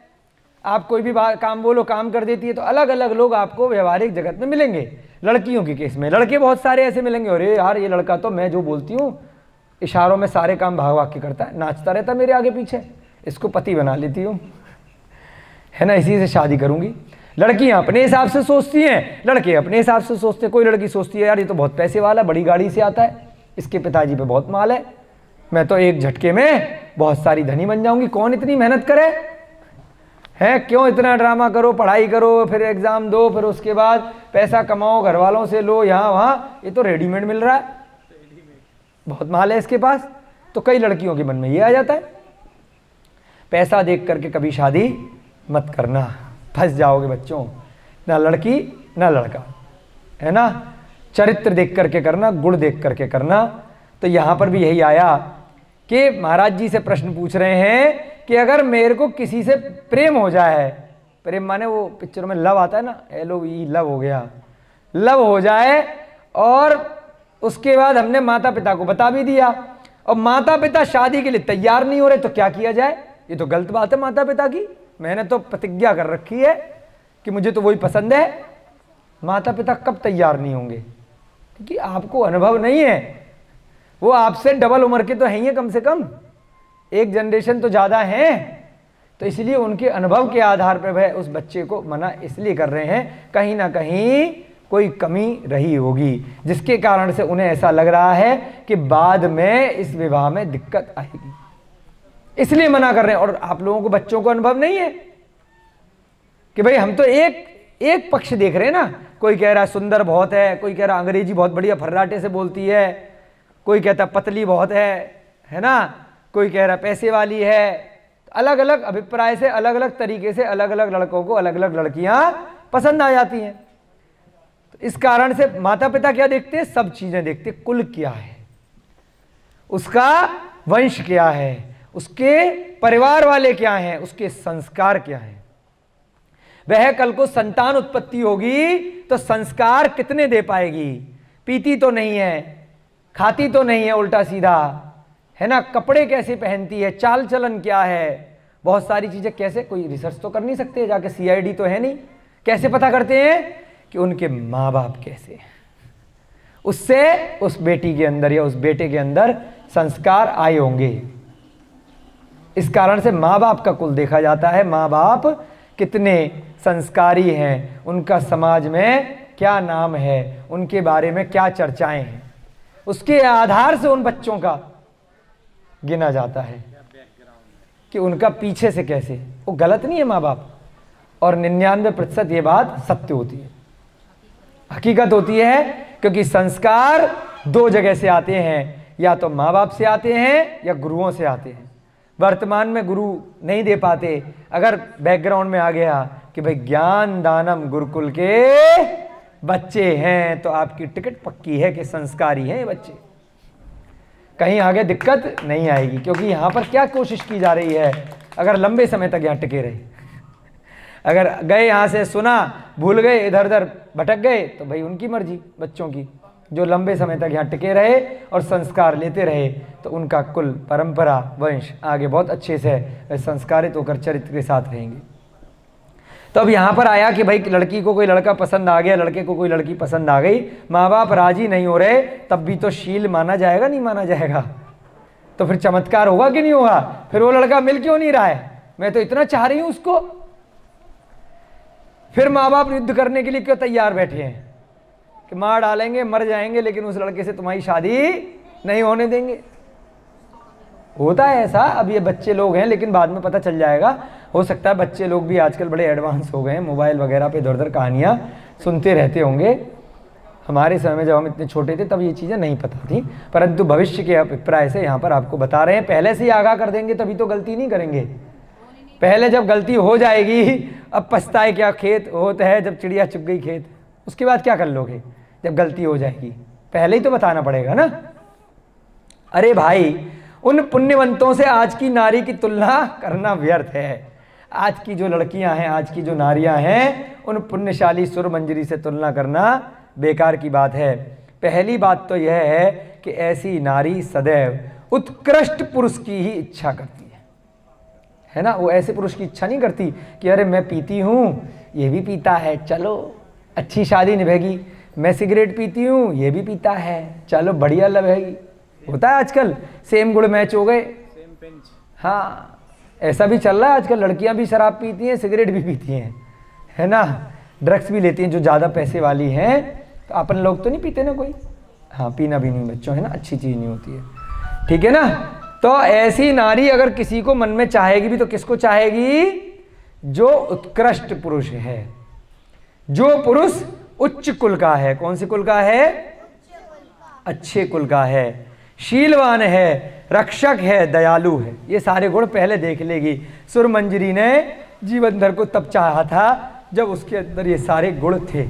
आप कोई भी काम बोलो काम कर देती है। तो अलग अलग लोग आपको व्यवहारिक जगत में मिलेंगे। लड़कियों के केस में लड़के बहुत सारे ऐसे मिलेंगे, अरे यार ये लड़का तो मैं जो बोलती हूँ इशारों में सारे काम भाग भाग के करता है, नाचता रहता मेरे आगे पीछे, इसको पति बना लेती हूँ, है ना, इसी से शादी करूँगी। लड़कियाँ अपने हिसाब से सोचती हैं, लड़के अपने हिसाब से सोचते हैं। कोई लड़की सोचती है यार ये तो बहुत पैसे वाला, बड़ी गाड़ी से आता है, इसके पिताजी पे बहुत माल है, मैं तो एक झटके में बहुत सारी धनी बन जाऊंगी, कौन इतनी मेहनत करे है, क्यों इतना ड्रामा करो, पढ़ाई करो, फिर एग्जाम दो, फिर उसके बाद पैसा कमाओ, घर वालों से लो, यहाँ वहाँ, ये तो रेडीमेड मिल रहा है, बहुत माल है इसके पास। तो कई लड़कियों के मन में ये आ जाता है। पैसा देख करके कभी शादी मत करना, फंस जाओगे बच्चों, ना लड़की ना लड़का, है ना, चरित्र देख करके करना, गुण देख करके करना। तो यहाँ पर भी यही आया कि महाराज जी से प्रश्न पूछ रहे हैं कि अगर मेरे को किसी से प्रेम हो जाए, प्रेम माने वो पिक्चरों में लव आता है ना, LOVE, लव हो गया, लव हो जाए, और उसके बाद हमने माता पिता को बता भी दिया और माता पिता शादी के लिए तैयार नहीं हो रहे, तो क्या किया जाए? ये तो गलत बात है माता पिता की, मैंने तो प्रतिज्ञा कर रखी है कि मुझे तो वही पसंद है। माता पिता कब तैयार नहीं होंगे? क्योंकि आपको अनुभव नहीं है, वो आपसे डबल उम्र के तो हैं ही, कम से कम एक जनरेशन तो ज़्यादा है, तो इसलिए उनके अनुभव के आधार पर वह उस बच्चे को मना इसलिए कर रहे हैं, कहीं ना कहीं कोई कमी रही होगी जिसके कारण से उन्हें ऐसा लग रहा है कि बाद में इस विवाह में दिक्कत आएगी, इसलिए मना कर रहे हैं। और आप लोगों को बच्चों को अनुभव नहीं है कि भाई हम तो एक पक्ष देख रहे हैं ना, कोई कह रहा है सुंदर बहुत है, कोई कह रहा अंग्रेजी बहुत बढ़िया फर्राटे से बोलती है, कोई कहता पतली बहुत है ना, कोई कह रहा पैसे वाली है। अलग अलग अभिप्राय से, अलग अलग तरीके से अलग अलग लड़कों को अलग अलग लड़कियां पसंद आ जाती हैं। तो इस कारण से माता पिता क्या देखते हैं? सब चीजें देखते, कुल क्या है, उसका वंश क्या है, उसके परिवार वाले क्या हैं, उसके संस्कार क्या हैं। वह कल को संतान उत्पत्ति होगी तो संस्कार कितने दे पाएगी? पीती तो नहीं है, खाती तो नहीं है उल्टा सीधा, है ना, कपड़े कैसे पहनती है, चाल चलन क्या है, बहुत सारी चीजें कैसे, कोई रिसर्च तो कर नहीं सकते जाके, CID तो है नहीं, कैसे पता करते हैं कि उनके माँ बाप कैसे हैं, उससे उस बेटी के अंदर या उस बेटे के अंदर संस्कार आए होंगे। इस कारण से माँ बाप का कुल देखा जाता है, माँ बाप कितने संस्कारी हैं, उनका समाज में क्या नाम है, उनके बारे में क्या चर्चाएं हैं, उसके आधार से उन बच्चों का गिना जाता है कि उनका पीछे से कैसे। वो गलत नहीं है माँ बाप, और 99% ये बात सत्य होती है, हकीकत होती है, क्योंकि संस्कार दो जगह से आते हैं, या तो माँ बाप से आते हैं या गुरुओं से आते हैं। वर्तमान में गुरु नहीं दे पाते, अगर बैकग्राउंड में आ गया कि भाई ज्ञान दानम गुरुकुल के बच्चे हैं, तो आपकी टिकट पक्की है कि संस्कारी हैं ये बच्चे, कहीं आगे दिक्कत नहीं आएगी। क्योंकि यहाँ पर क्या कोशिश की जा रही है, अगर लंबे समय तक यहाँ टिके रहे, अगर गए यहाँ से सुना, भूल गए, इधर उधर भटक गए, तो भाई उनकी मर्जी बच्चों की। जो लंबे समय तक यहाँ टिके रहे और संस्कार लेते रहे, तो उनका कुल परंपरा वंश आगे बहुत अच्छे से संस्कारित होकर चरित्र के साथ रहेंगे। तो अब यहाँ पर आया कि भाई लड़की को कोई लड़का पसंद आ गया, लड़के को कोई लड़की पसंद आ गई, माँ बाप राजी नहीं हो रहे, तब भी तो शील माना जाएगा, नहीं माना जाएगा? तो फिर चमत्कार होगा कि नहीं होगा? फिर वो लड़का मिल क्यों नहीं रहा है? मैं तो इतना चाह रही हूँ उसको। फिर माँ बाप युद्ध करने के लिए क्यों तैयार बैठे हैं कि मार डालेंगे, मर जाएंगे, लेकिन उस लड़के से तुम्हारी शादी नहीं होने देंगे। होता है ऐसा। अब ये बच्चे लोग हैं, लेकिन बाद में पता चल जाएगा। हो सकता है बच्चे लोग भी आजकल बड़े एडवांस हो गए हैं, मोबाइल वगैरह पे इधर उधर कहानियाँ सुनते रहते होंगे। हमारे समय में जब हम इतने छोटे थे तब ये चीज़ें नहीं पता थी, परंतु भविष्य के अभिप्राय से यहाँ पर आपको बता रहे हैं। पहले से ही आगाह कर देंगे तभी तो गलती नहीं करेंगे। पहले जब गलती हो जाएगी, अब पछताए क्या खेत होता है, जब चिड़िया चुग गई खेत, उसके बाद क्या कर लोगे जब गलती हो जाएगी? पहले ही तो बताना पड़ेगा ना। अरे भाई, उन पुण्यवंतों से आज की नारी की तुलना करना व्यर्थ है। आज की जो लड़कियां हैं, आज की जो नारियां हैं, उन पुण्यशाली सुरमंजरी से तुलना करना बेकार की बात है। पहली बात तो यह है कि ऐसी नारी सदैव उत्कृष्ट पुरुष की ही इच्छा करती है ना। वो ऐसे पुरुष की इच्छा नहीं करती कि अरे मैं पीती हूँ, ये भी पीता है, चलो अच्छी शादी निभेगी। मैं सिगरेट पीती हूँ, ये भी पीता है, चलो बढ़िया लगेगी। होता है आजकल, सेम गुड़ मैच हो गए। हाँ, ऐसा भी चल रहा है आजकल। लड़कियां भी शराब पीती हैं, सिगरेट भी पीती हैं, है ना, ड्रग्स भी लेती हैं जो ज़्यादा पैसे वाली हैं। तो अपन लोग तो नहीं पीते ना कोई। हाँ, पीना भी नहीं बच्चों, है ना, अच्छी चीज़ नहीं होती है, ठीक है ना। तो ऐसी नारी अगर किसी को मन में चाहेगी भी तो किसको चाहेगी? जो उत्कृष्ट पुरुष है, जो पुरुष उच्च कुल का है। कौन सी कुल का है? अच्छे कुल का है, शीलवान है, रक्षक है, दयालु है। ये सारे गुण पहले देख लेगी। सुरमंजरी ने जीवन भर को तब चाहा था जब उसके अंदर ये सारे गुण थे।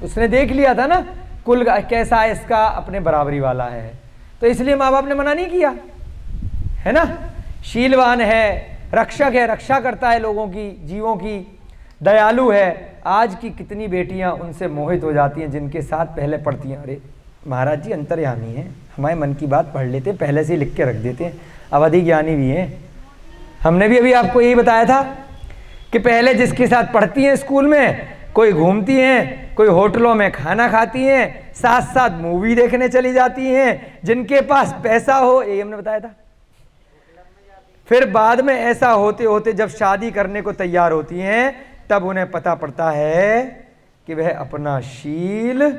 उसने देख लिया था ना कुल कैसा है इसका, अपने बराबरी वाला है, तो इसलिए माँ बाप ने मना नहीं किया, है ना। शीलवान है, रक्षक है, रक्षा करता है लोगों की, जीवों की, दयालु है। आज की कितनी बेटियां उनसे मोहित हो जाती हैं जिनके साथ पहले पढ़ती हैं। अरे महाराज जी अंतर्यामी हैं, हमारे मन की बात पढ़ लेते हैं, पहले से ही लिख के रख देते हैं, अवधि ज्ञानी भी हैं। हमने भी अभी आपको यही बताया था कि पहले जिसके साथ पढ़ती हैं स्कूल में, कोई घूमती हैं, कोई होटलों में खाना खाती हैं, साथ साथ मूवी देखने चली जाती हैं, जिनके पास पैसा हो, यही हमने बताया था। फिर बाद में ऐसा होते होते जब शादी करने को तैयार होती हैं, तब उन्हें पता पड़ता है कि वह अपना शील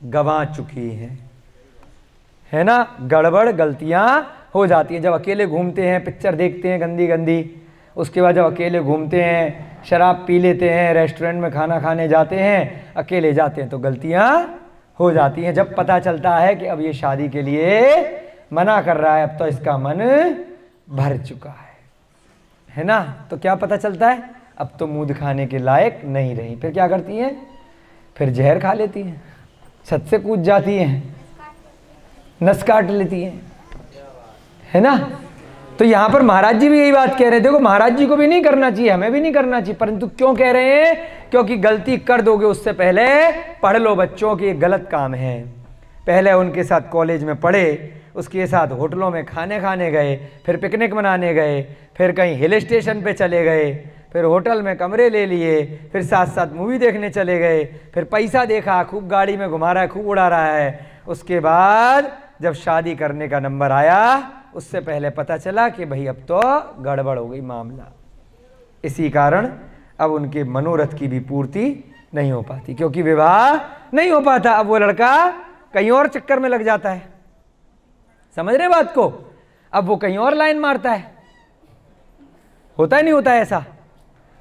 गंवा चुकी है ना। गड़बड़ गलतियां हो जाती हैं। जब अकेले घूमते हैं, पिक्चर देखते हैं गंदी गंदी, उसके बाद जब अकेले घूमते हैं, शराब पी लेते हैं, रेस्टोरेंट में खाना खाने जाते हैं, अकेले जाते हैं, तो गलतियां हो जाती हैं। जब पता चलता है कि अब ये शादी के लिए मना कर रहा है, अब तो इसका मन भर चुका है ना, तो क्या पता चलता है? अब तो मुंह दिखाने के लायक नहीं रही। फिर क्या करती हैं? फिर जहर खा लेती हैं, छत से कूद जाती हैं, नस काट लेती हैं, है ना। तो यहाँ पर महाराज जी भी यही बात कह रहे थे। देखो, महाराज जी को भी नहीं करना चाहिए, हमें भी नहीं करना चाहिए, परंतु क्यों कह रहे हैं? क्योंकि गलती कर दोगे उससे पहले पढ़ लो बच्चों कि ये गलत काम है। पहले उनके साथ कॉलेज में पढ़े, उसके साथ होटलों में खाने गए, फिर पिकनिक मनाने गए, फिर कहीं हिल स्टेशन पे चले गए, फिर होटल में कमरे ले लिए, फिर साथ साथ मूवी देखने चले गए, फिर पैसा देखा, खूब गाड़ी में घुमा रहा है, खूब उड़ा रहा है। उसके बाद जब शादी करने का नंबर आया, उससे पहले पता चला कि भाई अब तो गड़बड़ हो गई मामला। इसी कारण अब उनके मनोरथ की भी पूर्ति नहीं हो पाती, क्योंकि विवाह नहीं हो पाता। अब वो लड़का कहीं और चक्कर में लग जाता है, समझ रहे बात को? अब वो कहीं और लाइन मारता है। होता है नहीं होता है ऐसा?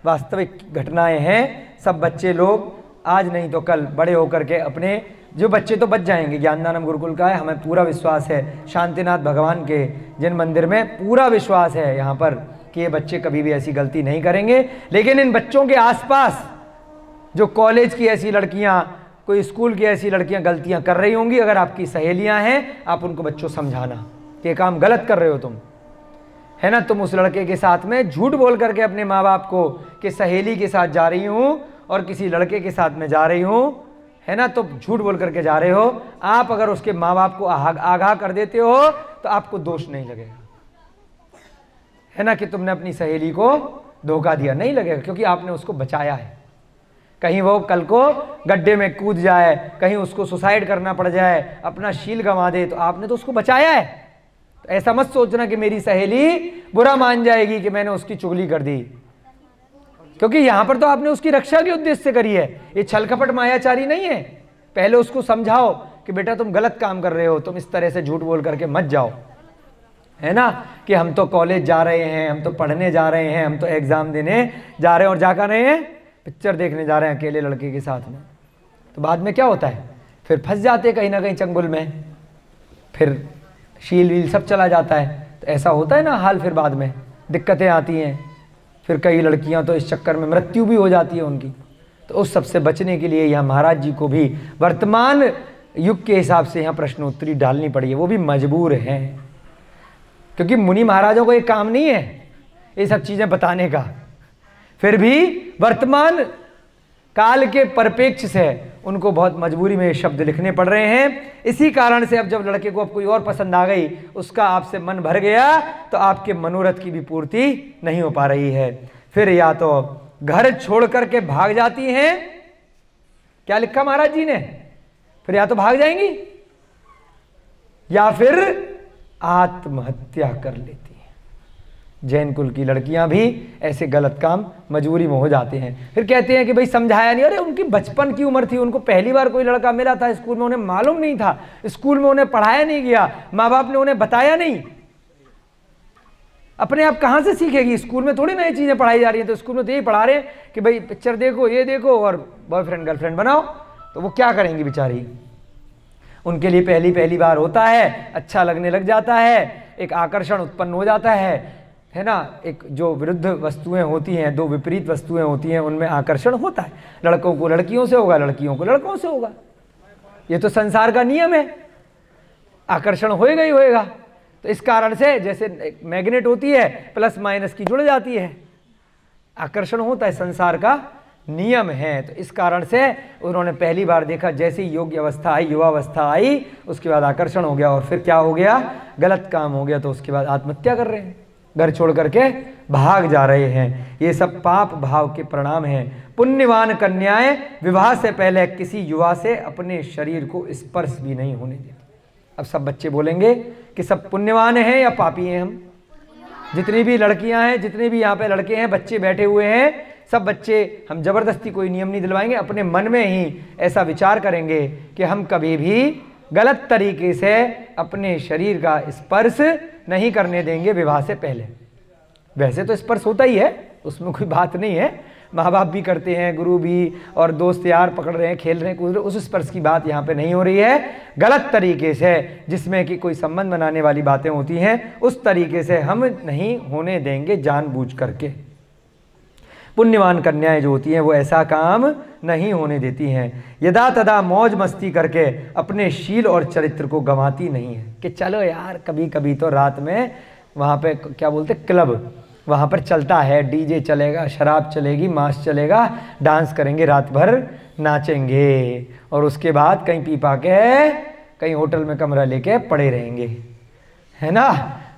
वास्तविक घटनाएं हैं। सब बच्चे लोग आज नहीं तो कल बड़े होकर के अपने, जो बच्चे तो बच जाएंगे, ज्ञानदानम गुरुकुल का है, हमें पूरा विश्वास है, शांतिनाथ भगवान के जिन मंदिर में पूरा विश्वास है यहाँ पर कि ये बच्चे कभी भी ऐसी गलती नहीं करेंगे। लेकिन इन बच्चों के आसपास जो कॉलेज की ऐसी लड़कियाँ, कोई स्कूल की ऐसी लड़कियां गलतियां कर रही होंगी, अगर आपकी सहेलियां हैं, आप उनको बच्चों समझाना कि काम गलत कर रहे हो तुम, है ना। तुम उस लड़के के साथ में झूठ बोल करके अपने माँ बाप को कि सहेली के साथ जा रही हूँ और किसी लड़के के साथ में जा रही हूँ, है ना, तो झूठ बोल करके जा रहे हो। आप अगर उसके माँ बाप को आगाह कर देते हो तो आपको दोष नहीं लगेगा, है ना, कि तुमने अपनी सहेली को धोखा दिया, नहीं लगेगा, क्योंकि आपने उसको बचाया है। कहीं वो कल को गड्ढे में कूद जाए, कहीं उसको सुसाइड करना पड़ जाए, अपना शील गंवा दे, तो आपने तो उसको बचाया है। तो ऐसा मत सोचना कि मेरी सहेली बुरा मान जाएगी कि मैंने उसकी चुगली कर दी, क्योंकि यहां पर तो आपने उसकी रक्षा के उद्देश्य से करी है। ये छल कपट मायाचारी नहीं है। पहले उसको समझाओ कि बेटा तुम गलत काम कर रहे हो, तुम इस तरह से झूठ बोल करके मत जाओ, है ना, कि हम तो कॉलेज जा रहे हैं, हम तो पढ़ने जा रहे हैं, हम तो एग्जाम देने जा रहे हैं, और जा कर रहे हैं पिक्चर देखने जा रहे हैं अकेले लड़के के साथ में। तो बाद में क्या होता है? फिर फंस जाते कहीं ना कहीं चंगुल में, फिर शील वील सब चला जाता है। तो ऐसा होता है ना हाल, फिर बाद में दिक्कतें आती हैं, फिर कई लड़कियां तो इस चक्कर में मृत्यु भी हो जाती है उनकी। तो उस सब से बचने के लिए यहाँ महाराज जी को भी वर्तमान युग के हिसाब से यहाँ प्रश्नोत्तरी डालनी पड़ी है। वो भी मजबूर हैं, क्योंकि मुनि महाराजों को एक काम नहीं है ये सब चीज़ें बताने का, फिर भी वर्तमान काल के परिप्रेक्ष्य से उनको बहुत मजबूरी में ये शब्द लिखने पड़ रहे हैं। इसी कारण से अब जब लड़के को अब कोई और पसंद आ गई, उसका आपसे मन भर गया, तो आपके मनोरथ की भी पूर्ति नहीं हो पा रही है। फिर या तो घर छोड़ करके भाग जाती हैं, क्या लिखा महाराज जी ने, फिर या तो भाग जाएंगी या फिर आत्महत्या कर लेती हैं। जैन कुल की लड़कियां भी ऐसे गलत काम मजबूरी में हो जाते हैं। फिर कहते हैं कि भाई समझाया नहीं, अरे उनकी बचपन की उम्र थी, उनको पहली बार कोई लड़का मिला था स्कूल में, उन्हें मालूम नहीं था, स्कूल में उन्हें पढ़ाया नहीं गया, माँ बाप ने उन्हें बताया नहीं। अपने आप कहां से सीखेगी, स्कूल में थोड़ी नई चीजें पढ़ाई जा रही हैं। तो स्कूल में तो यही पढ़ा रहे हैं कि भाई पिक्चर देखो, ये देखो और बॉयफ्रेंड गर्लफ्रेंड बनाओ, तो वो क्या करेंगी बेचारी। उनके लिए पहली बार होता है, अच्छा लगने लग जाता है, एक आकर्षण उत्पन्न हो जाता है ना। एक जो विरुद्ध वस्तुएं होती हैं, दो विपरीत वस्तुएं होती हैं, उनमें आकर्षण होता है। लड़कों को लड़कियों से होगा, लड़कियों को लड़कों से होगा। ये तो संसार का नियम है, आकर्षण होएगा ही होएगा। तो इस कारण से जैसे मैग्नेट होती है, प्लस माइनस की जुड़ जाती है, आकर्षण होता है, संसार का नियम है। तो इस कारण से उन्होंने पहली बार देखा, जैसे ही योग्य अवस्था आई, युवावस्था आई, उसके बाद आकर्षण हो गया और फिर क्या हो गया, गलत काम हो गया। तो उसके बाद आत्महत्या कर रहे हैं, घर छोड़ करके भाग जा रहे हैं। ये सब पाप भाव के परिणाम हैं। पुण्यवान कन्याएं विवाह से पहले किसी युवा से अपने शरीर को स्पर्श भी नहीं होने देती। अब सब बच्चे बोलेंगे कि सब पुण्यवान हैं या पापी हैं हम। जितनी भी लड़कियां हैं, जितने भी यहाँ पे लड़के हैं, बच्चे बैठे हुए हैं, सब बच्चे, हम जबरदस्ती कोई नियम नहीं दिलवाएंगे, अपने मन में ही ऐसा विचार करेंगे कि हम कभी भी गलत तरीके से अपने शरीर का स्पर्श नहीं करने देंगे विवाह से पहले। वैसे तो स्पर्श होता ही है, उसमें कोई बात नहीं है, माँ बाप भी करते हैं, गुरु भी, और दोस्त यार पकड़ रहे हैं, खेल रहे हैं, कूद रहे हैं, उस स्पर्श की बात यहाँ पे नहीं हो रही है। गलत तरीके से, जिसमें कि कोई संबंध बनाने वाली बातें होती हैं, उस तरीके से हम नहीं होने देंगे जानबूझ करके। पुण्यवान कन्याएं जो होती हैं वो ऐसा काम नहीं होने देती हैं। यदा तदा मौज मस्ती करके अपने शील और चरित्र को गंवाती नहीं है कि चलो यार कभी कभी तो रात में वहाँ पे क्या बोलते क्लब, वहाँ पर चलता है, डीजे चलेगा, शराब चलेगी, मांस चलेगा, डांस करेंगे, रात भर नाचेंगे, और उसके बाद कहीं पी पा के कहीं होटल में कमरा लेके पड़े रहेंगे, है ना।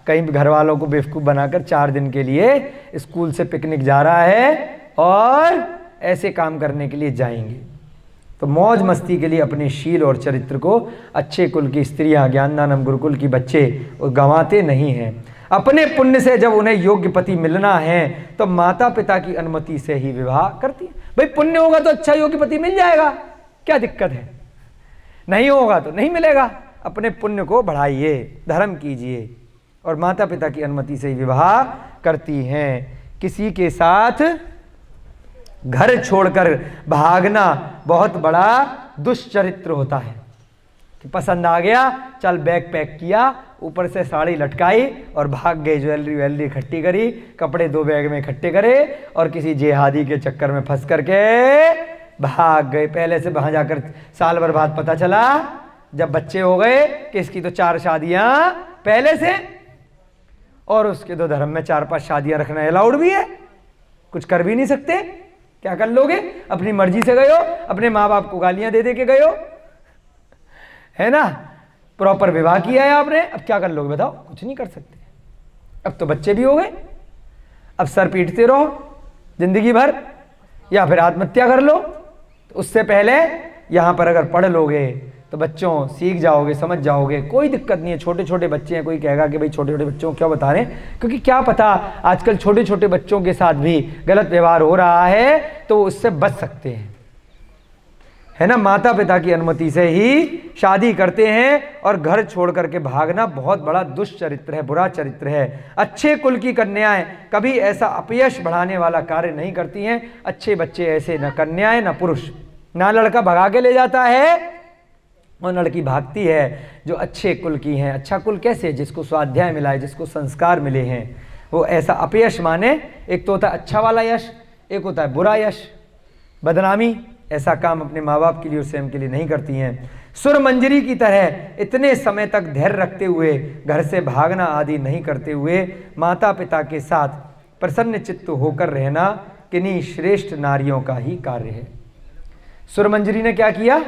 कहीं घर वालों को बेवकूफ़ बनाकर 4 दिन के लिए स्कूल से पिकनिक जा रहा है और ऐसे काम करने के लिए जाएंगे। तो मौज मस्ती के लिए अपने शील और चरित्र को अच्छे कुल की स्त्रियां, ज्ञानदानम गुरुकुल की बच्चे गंवाते नहीं हैं। अपने पुण्य से जब उन्हें योग्य पति मिलना है तो माता पिता की अनुमति से ही विवाह करती है। भाई पुण्य होगा तो अच्छा योग्य पति मिल जाएगा, क्या दिक्कत है, नहीं होगा तो नहीं मिलेगा। अपने पुण्य को बढ़ाइए, धर्म कीजिए, और माता पिता की अनुमति से ही विवाह करती हैं। किसी के साथ घर छोड़कर भागना बहुत बड़ा दुष्चरित्र होता है कि पसंद आ गया, चल बैग पैक किया, ऊपर से साड़ी लटकाई और भाग गए, ज्वेलरी वेलरी इकट्ठी करी, कपड़े 2 बैग में इकट्ठे करे और किसी जेहादी के चक्कर में फंस करके भाग गए। पहले से वहां जाकर साल भर बाद पता चला, जब बच्चे हो गए कि इसकी तो 4 शादियां पहले से, और उसके तो धर्म में 4-5 शादियां रखना अलाउड भी है, कुछ कर भी नहीं सकते। क्या कर लोगे, अपनी मर्जी से गए हो, अपने माँ बाप को गालियां दे दे के गए हो, है ना, प्रॉपर विवाह किया है आपने, अब क्या कर लोगे बताओ, कुछ नहीं कर सकते। अब तो बच्चे भी हो गए, अब सर पीटते रहो जिंदगी भर या फिर आत्महत्या कर लो। तो उससे पहले यहां पर अगर पढ़ लोगे तो बच्चों सीख जाओगे, समझ जाओगे, कोई दिक्कत नहीं है। छोटे छोटे बच्चे हैं, कोई कहेगा कि भाई छोटे छोटे बच्चों को क्यों बता रहे हैं, क्योंकि क्या पता आजकल छोटे छोटे बच्चों के साथ भी गलत व्यवहार हो रहा है, तो उससे बच सकते हैं, है ना। माता पिता की अनुमति से ही शादी करते हैं, और घर छोड़ करके भागना बहुत बड़ा दुष्चरित्र है, बुरा चरित्र है। अच्छे कुल की कन्याएं कभी ऐसा अपयश बढ़ाने वाला कार्य नहीं करती हैं। अच्छे बच्चे ऐसे, न कन्याएं न पुरुष, ना लड़का भगा के ले जाता है और लड़की भागती है, जो अच्छे कुल की हैं। अच्छा कुल कैसे, जिसको स्वाध्याय मिला है, जिसको संस्कार मिले हैं, वो ऐसा अपयश माने। एक तो होता है अच्छा वाला यश, एक होता है बुरा यश, बदनामी। ऐसा काम अपने माँ बाप के लिए और स्वयं के लिए नहीं करती हैं। सुर मंजरी की तरह इतने समय तक धैर्य रखते हुए, घर से भागना आदि नहीं करते हुए, माता पिता के साथ प्रसन्न चित्त होकर रहना किन्हीं श्रेष्ठ नारियों का ही कार्य है। सुरमंजरी ने क्या किया?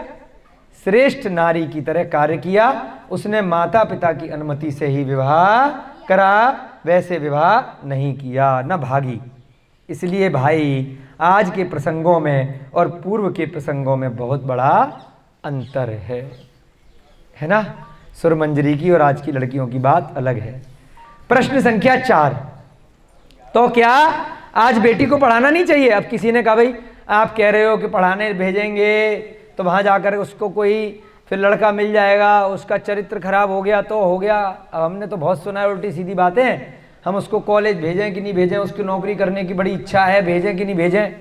श्रेष्ठ नारी की तरह कार्य किया। उसने माता पिता की अनुमति से ही विवाह करा, वैसे विवाह नहीं किया, न भागी। इसलिए भाई आज के प्रसंगों में और पूर्व के प्रसंगों में बहुत बड़ा अंतर है ना। सुरमंजरी की और आज की लड़कियों की बात अलग है। प्रश्न संख्या 4, तो क्या आज बेटी को पढ़ाना नहीं चाहिए? अब किसी ने कहा भाई आप कह रहे हो कि पढ़ाने भेजेंगे तो वहाँ जाकर उसको कोई फिर लड़का मिल जाएगा, उसका चरित्र खराब हो गया तो हो गया। अब हमने तो बहुत सुना है उल्टी सीधी बातें, हम उसको कॉलेज भेजें कि नहीं भेजें, उसकी नौकरी करने की बड़ी इच्छा है, भेजें कि नहीं भेजें,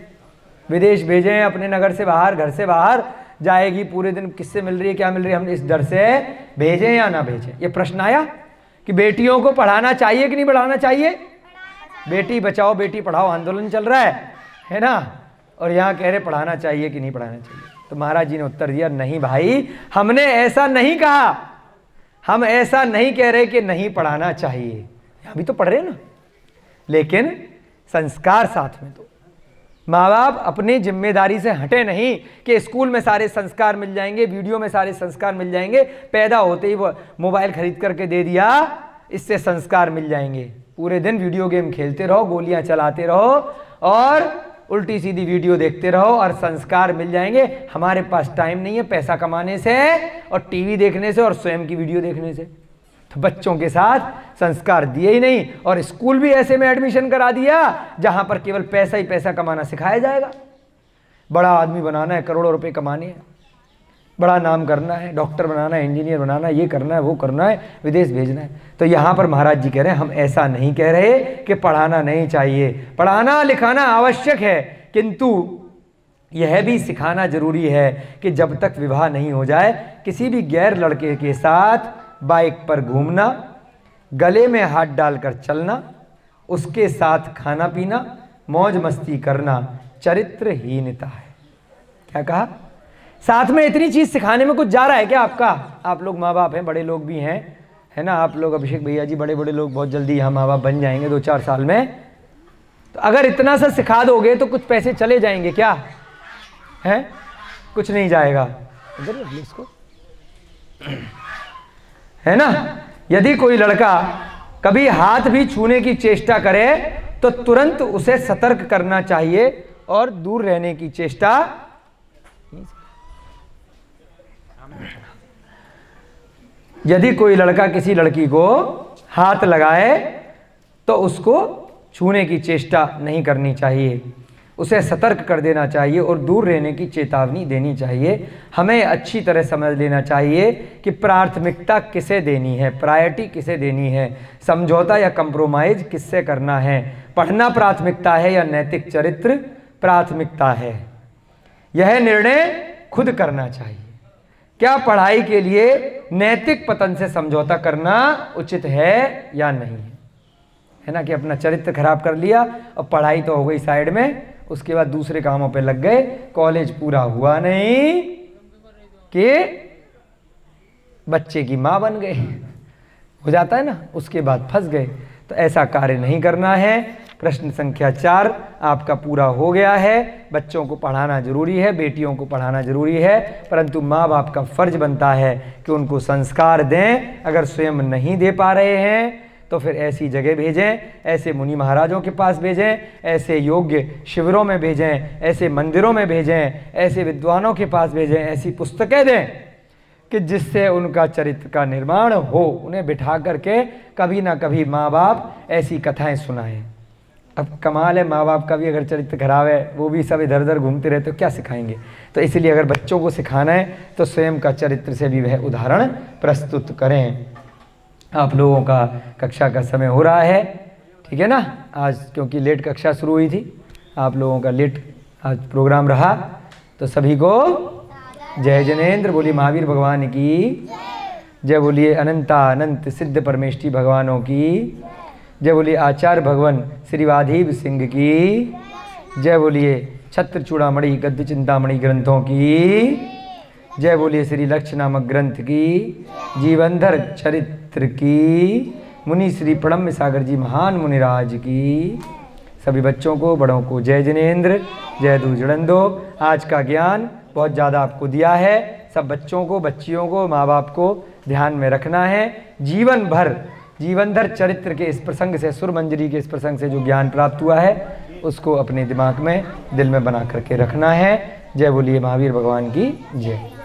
विदेश भेजें, अपने नगर से बाहर, घर से बाहर जाएगी, पूरे दिन किससे मिल रही है, क्या मिल रही है, हम इस डर से भेजें या ना भेजें। ये प्रश्न आया कि बेटियों को पढ़ाना चाहिए कि नहीं पढ़ाना चाहिए। बेटी बचाओ बेटी पढ़ाओ आंदोलन चल रहा है ना, और यहाँ कह रहे पढ़ाना चाहिए कि नहीं पढ़ाना चाहिए। तो महाराज जी ने उत्तर दिया, नहीं भाई, हमने ऐसा नहीं कहा, हम ऐसा नहीं कह रहे कि नहीं पढ़ाना चाहिए, अभी तो पढ़ रहे ना, लेकिन संस्कार साथ में। तो माँ बाप अपनी जिम्मेदारी से हटे नहीं कि स्कूल में सारे संस्कार मिल जाएंगे, वीडियो में सारे संस्कार मिल जाएंगे, पैदा होते ही वो मोबाइल खरीद करके दे दिया, इससे संस्कार मिल जाएंगे। पूरे दिन वीडियो गेम खेलते रहो, गोलियां चलाते रहो और उल्टी सीधी वीडियो देखते रहो और संस्कार मिल जाएंगे। हमारे पास टाइम नहीं है पैसा कमाने से और टीवी देखने से और स्वयं की वीडियो देखने से, तो बच्चों के साथ संस्कार दिए ही नहीं और स्कूल भी ऐसे में एडमिशन करा दिया जहां पर केवल पैसा ही पैसा कमाना सिखाया जाएगा। बड़ा आदमी बनाना है, करोड़ों रुपए कमाने हैं, बड़ा नाम करना है, डॉक्टर बनाना है, इंजीनियर बनाना है, ये करना है, वो करना है, विदेश भेजना है। तो यहाँ पर महाराज जी कह रहे हैं हम ऐसा नहीं कह रहे कि पढ़ाना नहीं चाहिए, पढ़ाना लिखाना आवश्यक है, किंतु यह भी सिखाना जरूरी है कि जब तक विवाह नहीं हो जाए किसी भी गैर लड़के के साथ बाइक पर घूमना, गले में हाथ डालकर चलना, उसके साथ खाना पीना, मौज मस्ती करना चरित्रहीनता है। क्या कहा? साथ में इतनी चीज सिखाने में कुछ जा रहा है क्या आपका? आप लोग माँ बाप हैं, बड़े लोग भी हैं, है ना, आप लोग अभिषेक भैया जी बड़े बड़े लोग, बहुत जल्दी यहाँ माँ बाप बन जाएंगे 2-4 साल में। तो अगर इतना सा सिखा दोगे तो कुछ पैसे चले जाएंगे क्या? है कुछ नहीं जाएगा, इसको है ना। यदि कोई लड़का कभी हाथ भी छूने की चेष्टा करे तो तुरंत उसे सतर्क करना चाहिए और दूर रहने की चेष्टा। यदि कोई लड़का किसी लड़की को हाथ लगाए तो उसको छूने की चेष्टा नहीं करनी चाहिए, उसे सतर्क कर देना चाहिए और दूर रहने की चेतावनी देनी चाहिए। हमें अच्छी तरह समझ लेना चाहिए कि प्राथमिकता किसे देनी है, प्रायोरिटी किसे देनी है, समझौता या कंप्रोमाइज किससे करना है, पढ़ना प्राथमिकता है या नैतिक चरित्र प्राथमिकता है, यह निर्णय खुद करना चाहिए। क्या पढ़ाई के लिए नैतिक पतन से समझौता करना उचित है या नहीं है ना, कि अपना चरित्र खराब कर लिया और पढ़ाई तो हो गई साइड में, उसके बाद दूसरे कामों पे लग गए, कॉलेज पूरा हुआ नहीं कि बच्चे की माँ बन गए, हो जाता है ना, उसके बाद फंस गए। तो ऐसा कार्य नहीं करना है। प्रश्न संख्या 4 आपका पूरा हो गया है। बच्चों को पढ़ाना जरूरी है, बेटियों को पढ़ाना जरूरी है, परंतु माँ बाप का फर्ज बनता है कि उनको संस्कार दें। अगर स्वयं नहीं दे पा रहे हैं तो फिर ऐसी जगह भेजें, ऐसे मुनि महाराजों के पास भेजें, ऐसे योग्य शिविरों में भेजें, ऐसे मंदिरों में भेजें, ऐसे विद्वानों के पास भेजें, ऐसी पुस्तकें दें कि जिससे उनका चरित्र का निर्माण हो। उन्हें बिठा करके कभी ना कभी माँ बाप ऐसी कथाएं सुनाएं। अब कमाल है, माँ बाप का भी अगर चरित्र खराब है, वो भी सब इधर उधर घूमते रहते, तो क्या सिखाएंगे। तो इसलिए अगर बच्चों को सिखाना है तो स्वयं का चरित्र से भी वह उदाहरण प्रस्तुत करें। आप लोगों का कक्षा का समय हो रहा है, ठीक है ना, आज क्योंकि लेट कक्षा शुरू हुई थी, आप लोगों का लेट आज प्रोग्राम रहा, तो सभी को जय जनेन्द्र। बोलिए महावीर भगवान की जय, बोलिए अनंत सिद्ध परमेष्ठी भगवानों की जय, बोलिए आचार्य भगवान श्री वाधीव सिंह की जय, बोलिए छत्र चूड़ामणि गद्य चिंतामणि ग्रंथों की जय, बोलिए श्री लक्ष्य नामक ग्रंथ की, जीवनधर चरित्र की, मुनि श्री प्रणम्य सागर जी महान मुनिराज की सभी बच्चों को, बड़ों को जय जिनेंद्र, जय दूजड़ंदो। आज का ज्ञान बहुत ज़्यादा आपको दिया है। सब बच्चों को, बच्चियों को, माँ बाप को ध्यान में रखना है। जीवन भर जीवनधर चरित्र के इस प्रसंग से, सुरमंजरी के इस प्रसंग से जो ज्ञान प्राप्त हुआ है उसको अपने दिमाग में, दिल में बना करके रखना है। जय बोलिए महावीर भगवान की जय।